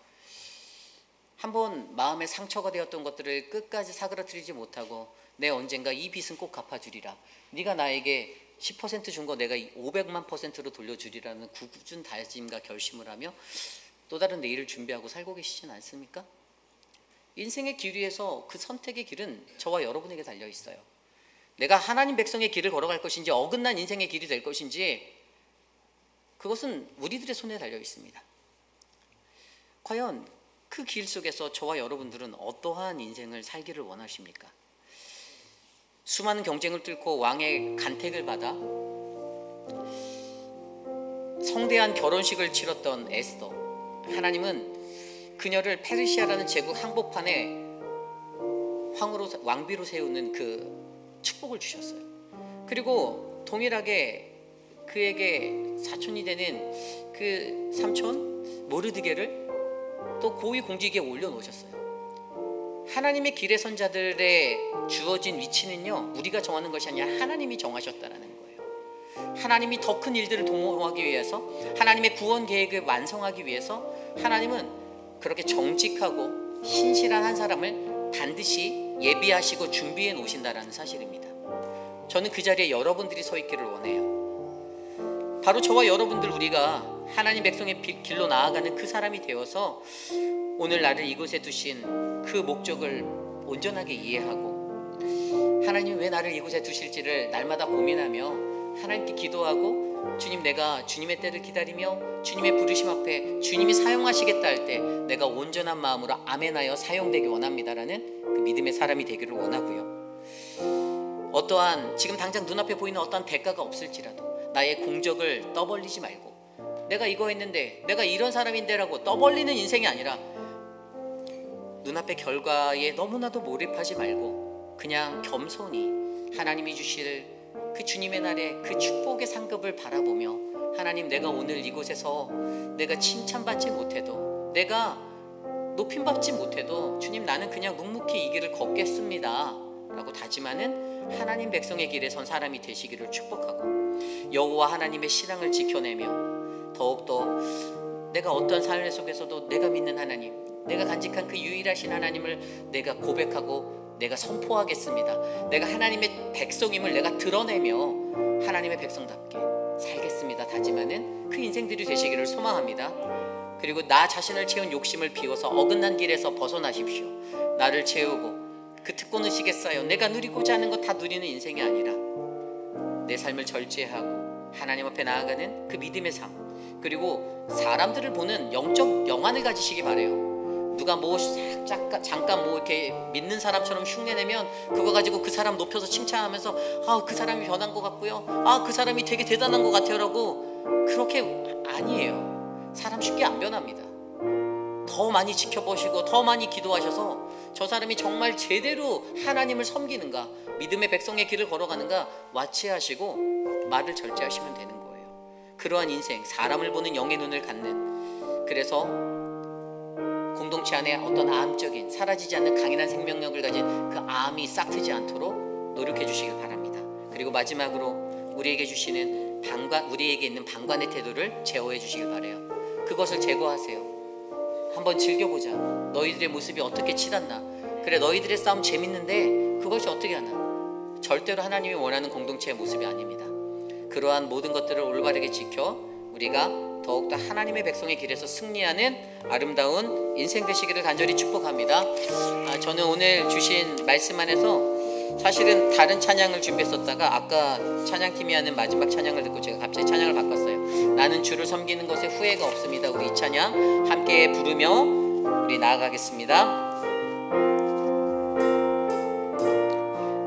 한번 마음에 상처가 되었던 것들을 끝까지 사그라뜨리지 못하고 내 언젠가 이 빚은 꼭 갚아주리라, 네가 나에게 10% 준 거 내가 500만 %로 돌려주리라는 굳은 다짐과 결심을 하며 또 다른 내일을 준비하고 살고 계시진 않습니까? 인생의 길 위에서 그 선택의 길은 저와 여러분에게 달려 있어요. 내가 하나님 백성의 길을 걸어갈 것인지 어긋난 인생의 길이 될 것인지 그것은 우리들의 손에 달려 있습니다. 과연 그 길 속에서 저와 여러분들은 어떠한 인생을 살기를 원하십니까? 수많은 경쟁을 뚫고 왕의 간택을 받아 성대한 결혼식을 치렀던 에스더, 하나님은 그녀를 페르시아라는 제국 항복판에 왕비로 세우는 그 축복을 주셨어요. 그리고 동일하게 그에게 사촌이 되는 그 삼촌 모르드게를 또 고위 공직에 올려놓으셨어요. 하나님의 길에 선 자들의 주어진 위치는요, 우리가 정하는 것이 아니라 하나님이 정하셨다라는 거예요. 하나님이 더 큰 일들을 도모하기 위해서, 하나님의 구원 계획을 완성하기 위해서 하나님은 그렇게 정직하고 신실한 한 사람을 반드시 예비하시고 준비해 놓으신다라는 사실입니다. 저는 그 자리에 여러분들이 서 있기를 원해요. 바로 저와 여러분들, 우리가 하나님 백성의 길로 나아가는 그 사람이 되어서 오늘 나를 이곳에 두신 그 목적을 온전하게 이해하고 하나님 왜 나를 이곳에 두실지를 날마다 고민하며 하나님께 기도하고, 주님, 내가 주님의 때를 기다리며 주님의 부르심 앞에 주님이 사용하시겠다 할 때 내가 온전한 마음으로 아멘하여 사용되기 원합니다라는 그 믿음의 사람이 되기를 원하고요. 어떠한 지금 당장 눈앞에 보이는 어떠한 대가가 없을지라도 나의 공적을 떠벌리지 말고, 내가 이거 했는데 내가 이런 사람인데 라고 떠벌리는 인생이 아니라 눈앞의 결과에 너무나도 몰입하지 말고 그냥 겸손히 하나님이 주실 그 주님의 날에 그 축복의 상급을 바라보며, 하나님, 내가 오늘 이곳에서 내가 칭찬받지 못해도, 내가 높임받지 못해도 주님, 나는 그냥 묵묵히 이 길을 걷겠습니다 라고 다짐하는 하나님 백성의 길에 선 사람이 되시기를 축복하고, 여호와 하나님의 신앙을 지켜내며 더욱더 내가 어떤 삶 속에서도 내가 믿는 하나님, 내가 간직한 그 유일하신 하나님을 내가 고백하고 내가 선포하겠습니다. 내가 하나님의 백성임을 내가 드러내며 하나님의 백성답게 살겠습니다 다짐하는 그 인생들이 되시기를 소망합니다. 그리고 나 자신을 채운 욕심을 비워서 어긋난 길에서 벗어나십시오. 나를 채우고 그 특권의식에 쌓여 내가 누리고자 하는 것 다 누리는 인생이 아니라 내 삶을 절제하고 하나님 앞에 나아가는 그 믿음의 삶, 그리고 사람들을 보는 영적 영안을 가지시기 바라요. 누가 뭐 잠깐 뭐 이렇게 믿는 사람처럼 흉내내면 그거 가지고 그 사람 높여서 칭찬하면서 그 사람이 변한 것 같고요, 그 사람이 되게 대단한 것 같아요 라고. 그렇게 아니에요. 사람 쉽게 안 변합니다. 더 많이 지켜보시고 더 많이 기도하셔서 저 사람이 정말 제대로 하나님을 섬기는가, 믿음의 백성의 길을 걸어가는가 와치하시고 말을 절제하시면 되는 거예요. 그러한 인생, 사람을 보는 영의 눈을 갖는, 그래서 공동체 안에 어떤 암적인 사라지지 않는 강인한 생명력을 가진 그 암이 싹트지 않도록 노력해 주시길 바랍니다. 그리고 마지막으로 우리에게 주시는 우리에게 있는 방관의 태도를 제어해 주시길 바라요. 그것을 제거하세요. 한번 즐겨보자. 너희들의 모습이 어떻게 치닫나. 그래, 너희들의 싸움 재밌는데 그것이 어떻게 하나. 절대로 하나님이 원하는 공동체의 모습이 아닙니다. 그러한 모든 것들을 올바르게 지켜 우리가 더욱더 하나님의 백성의 길에서 승리하는 아름다운 인생 되시기를 간절히 축복합니다. 저는 오늘 주신 말씀 안에서 사실은 다른 찬양을 준비했었다가 아까 찬양팀이 하는 마지막 찬양을 듣고 제가 갑자기 찬양을 바꿨어요. 나는 주를 섬기는 것에 후회가 없습니다. 우리 이 찬양 함께 부르며 우리 나아가겠습니다.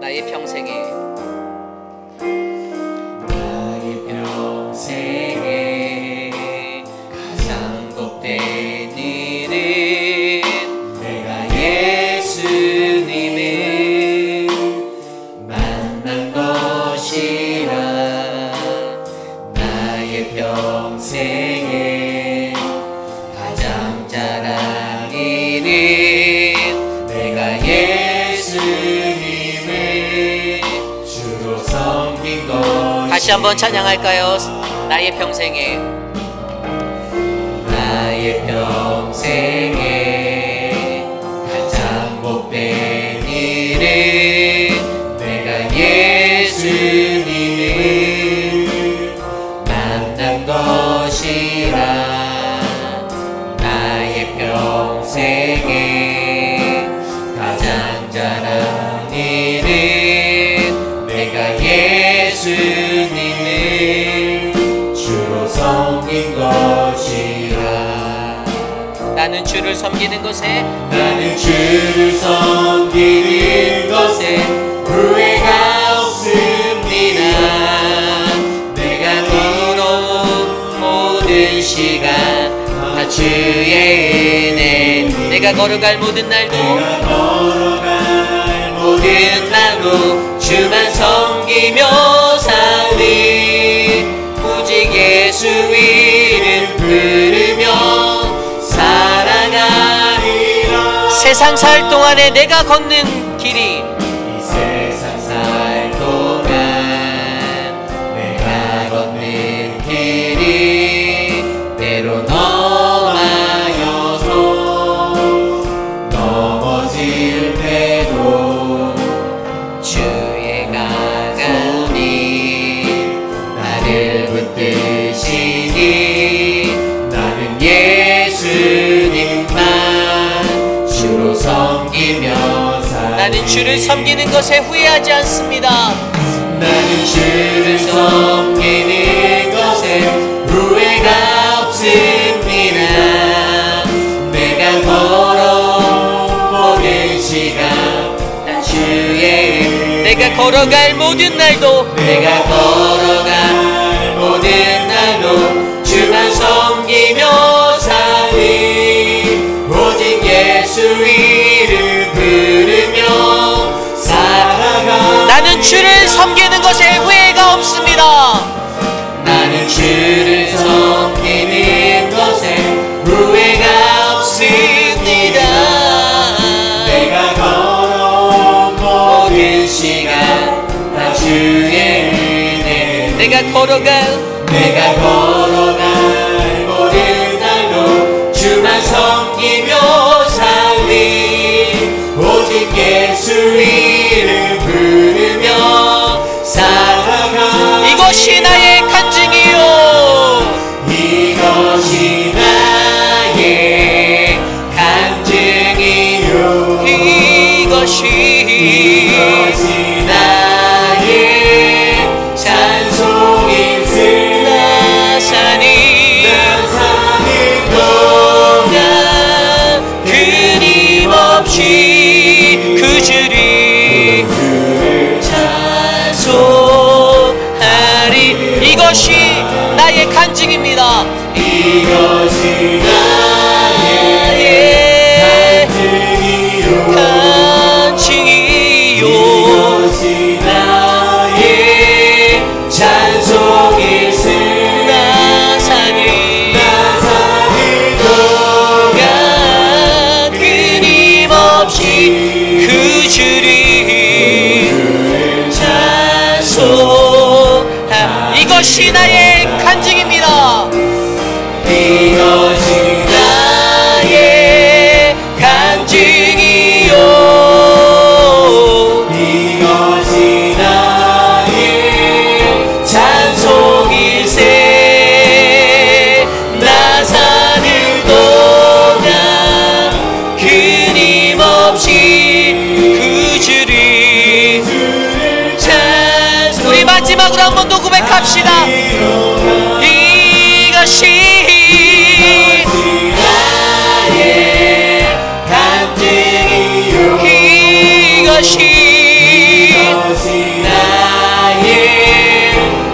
나의 평생에 가장 복된 일은 내가 예수님을 만난 것이라. 나의 평생에 가장 잘한 일은 내가 예수님을 주로 섬긴 것. 다시 한번 찬양할까요? 나의 평생에, 나의 평생에 가장 복된 일은 내가 예수님을 만난 것이라. 나의 평생에 가장 잘한 일은 내가 예수님을 주로 섬긴 것이라. 나는 주를 섬기는 것에, 나는 주를 섬기는 것에 후회가 없습니다. 내가 걸어온 모든 시간 다 주의 은혜. 내가 걸어갈 모든 날도, 모든 날도 주만 섬기며 사니 오직 예수 이름 부르며 살아가리라. 세상 살 동안에 내가 걷는 길이, 이 세상 살 동안 내가 걷는 길이 때로 험하여서 넘어질 때도 주의 강함이 나를 붙드시니 나는 예수님만 주로 섬기며 살리. 나는 주를 섬기는 것에 후회하지 않습니다. 나는 주를 섬기는 것에 후회가 없습니다. 내가 걸어온 모든 시간 다 주의 은. 내가 걸어갈 모든 날도, 내가 걸어갈 모든 날도 주만 섬기며 살리 오직 예수 이름 부르며 살아가. 나는 주를 섬기는 것에 후회가 없습니다. 나는 주를 섬기는 것에 후회가 없습니다. 내가 걸어온 모든 시간 다 주의 은혜. 내가 걸어갈 모든 날도 주만 섬기며 살리 오직 예수 이름 부르며 살아가. 이것이 나의 간증이요, 이것이 나의 간증이요, 이것이 나의 찬송일세. 나 사는 동안 그 끊임없이 그 주를 찬송하. 이것이 나의 간증입니다. 이것이 나의 간증이요, 이것이 나의 찬송일세. 나 사는 동안 끊임없이 그 주를 찬송. 우리 마지막으로 한 번 더 고백합시다. 이것이 이것이 나의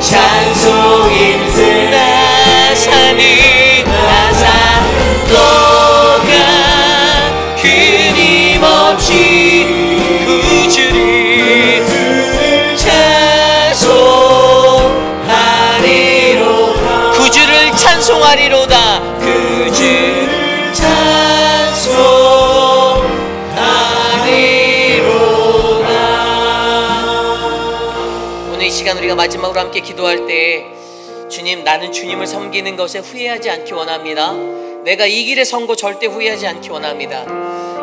찬송일세. 나 사는 동안 끊임없이 그 주를 찬송하리로다. 그 주를 찬송하리로다. 그 주를 찬송하리로다. 오늘 이 시간 우리가 마지막으로 함께 기도할 때, 주님, 나는 주님을 섬기는 것에 후회하지 않기 원합니다. 내가 이 길에 선 거 절대 후회하지 않기 원합니다.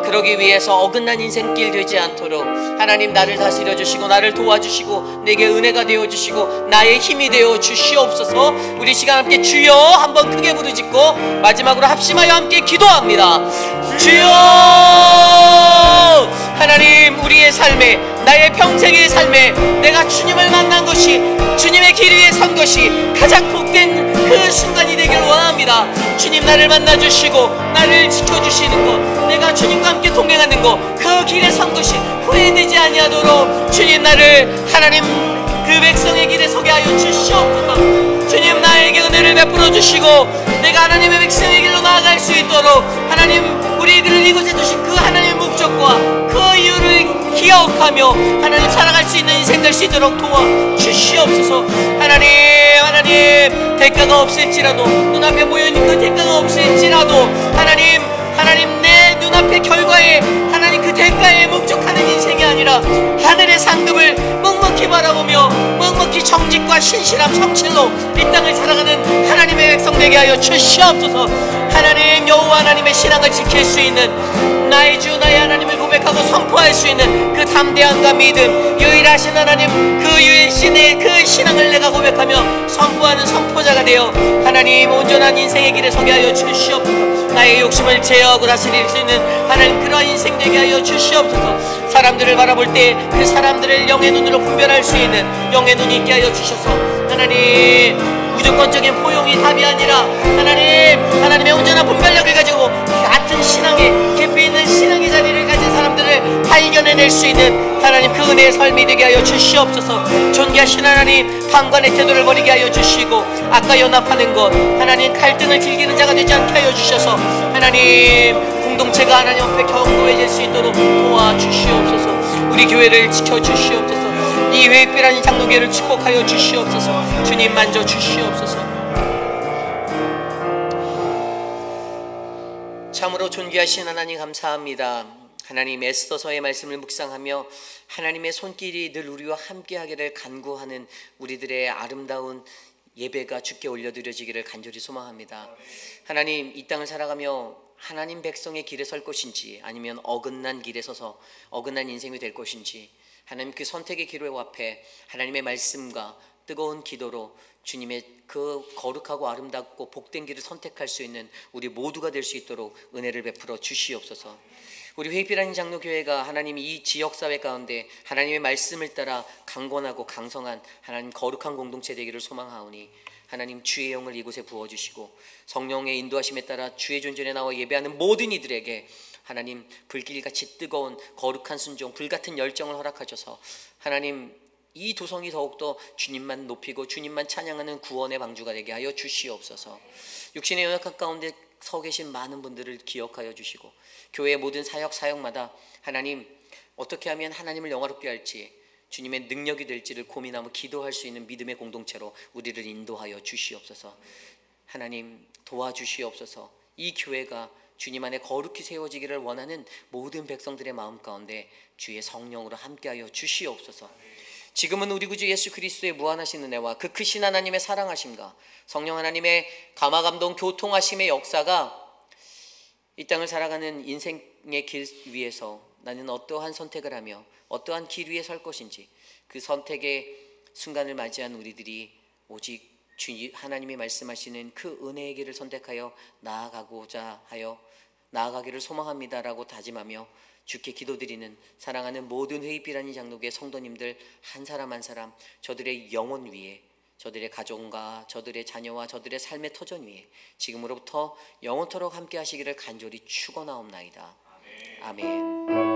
그러기 위해서 어긋난 인생길 되지 않도록 하나님 나를 다스려 주시고 나를 도와주시고 내게 은혜가 되어 주시고 나의 힘이 되어 주시옵소서. 우리 시간 함께 주여 한번 크게 부르짖고 마지막으로 합심하여 함께 기도합니다. 주여, 하나님, 우리의 삶에, 나의 평생의 삶에 내가 주님을 만난 것이, 주님의 길 위에 선 것이 가장 복된 그 순간이 되길 원합니다. 주님, 나를 만나주시고 나를 지켜주시는 것, 내가 주님과 함께 동행하는 것, 그 길에 선 것이 후회되지 아니하도록 주님, 나를 하나님 그 백성의 길에 서게 하여 주시옵소서. 주님, 나에게 은혜를 베풀어 주시고 내가 하나님의 백성의 길로 나아갈 수 있도록 하나님, 우리들을 이곳에 두신 그 하나님의 목적과 그 이유를 기억하며 하나님 살아갈 수 있는 인생 될 수 있도록 도와주시옵소서. 하나님, 대가가 없을지라도, 눈앞에 모여있는 그 대가가 없을지라도 하나님 내 눈앞의 결과에 하나님 그 대가에 목적하는 인생이 아니라 하늘의 상급을 묵묵히 바라보며 묵묵히 정직과 신실함 성실로 이 땅을 살아가는 하나님의 백성 되게 하여 주시옵소서. 하나님, 여호와 하나님의 신앙을 지킬 수 있는, 나의 주 나의 하나님을 고백하고 선포할 수 있는 그 담대함과 믿음, 유일하신 하나님 그 유일신의 그 신앙을 내가 고백하며 선포하는 선포자가 되어 하나님 온전한 인생의 길에 서게 하여 주시옵소서. 나의 욕심을 제어하고 다스릴 수 있는 하나님 그러한 인생 되게 하여 주시옵소서. 사람들을 바라볼 때 그 사람들을 영의 눈으로 분별할 수 있는 영의 눈이 있게 하여 주셔서 하나님, 무조건적인 포용이 답이 아니라 하나님의 온전한 분별력을 가지고 같은 신앙의 깊이 있는 신앙의 자리를 가진 사람들을 발견해낼 수 있는 하나님 그 은혜의 삶이 되게 하여 주시옵소서. 존귀하신 하나님, 방관의 태도를 버리게 하여 주시고 아까 연합하는 것, 하나님 갈등을 즐기는 자가 되지 않게 하여 주셔서 하나님 공동체가 하나님 앞에 견고해질 수 있도록 도와주시옵소서. 우리 교회를 지켜주시옵소서. 이 회익비라는 장로교회를 축복하여 주시옵소서. 주님 만져 주시옵소서. 참으로 존귀하신 하나님 감사합니다. 하나님, 에스더서의 말씀을 묵상하며 하나님의 손길이 늘 우리와 함께하기를 간구하는 우리들의 아름다운 예배가 주께 올려드려지기를 간절히 소망합니다. 하나님, 이 땅을 살아가며 하나님 백성의 길에 설 것인지 아니면 어긋난 길에 서서 어긋난 인생이 될 것인지, 하나님 그 선택의 기로 앞에 하나님의 말씀과 뜨거운 기도로 주님의 그 거룩하고 아름답고 복된 길을 선택할 수 있는 우리 모두가 될 수 있도록 은혜를 베풀어 주시옵소서. 우리 회익비라는 장로교회가 하나님 이 지역사회 가운데 하나님의 말씀을 따라 강건하고 강성한 하나님 거룩한 공동체 되기를 소망하오니 하나님 주의 영을 이곳에 부어주시고 성령의 인도하심에 따라 주의 존전에 나와 예배하는 모든 이들에게 하나님 불길같이 뜨거운 거룩한 순종, 불같은 열정을 허락하셔서 하나님 이 도성이 더욱더 주님만 높이고 주님만 찬양하는 구원의 방주가 되게 하여 주시옵소서. 육신의 연약한 가운데 서 계신 많은 분들을 기억하여 주시고 교회의 모든 사역마다 하나님 어떻게 하면 하나님을 영화롭게 할지, 주님의 능력이 될지를 고민하며 기도할 수 있는 믿음의 공동체로 우리를 인도하여 주시옵소서. 하나님 도와주시옵소서. 이 교회가 주님 안에 거룩히 세워지기를 원하는 모든 백성들의 마음 가운데 주의 성령으로 함께하여 주시옵소서. 지금은 우리 구주 예수 그리스도의 무한하신 은혜와 그 크신 하나님의 사랑하심과 성령 하나님의 감화감동 교통하심의 역사가 이 땅을 살아가는 인생의 길 위에서 나는 어떠한 선택을 하며 어떠한 길 위에 설 것인지 그 선택의 순간을 맞이한 우리들이 오직 주 하나님이 말씀하시는 그 은혜의 길을 선택하여 나아가기를 소망합니다라고 다짐하며 주께 기도드리는 사랑하는 모든 회의비라니 장로교회 성도님들 한 사람 한 사람 저들의 영혼 위에, 저들의 가정과 저들의 자녀와 저들의 삶의 터전 위에 지금으로부터 영원토록 함께 하시기를 간절히 축원하옵나이다. 아멘.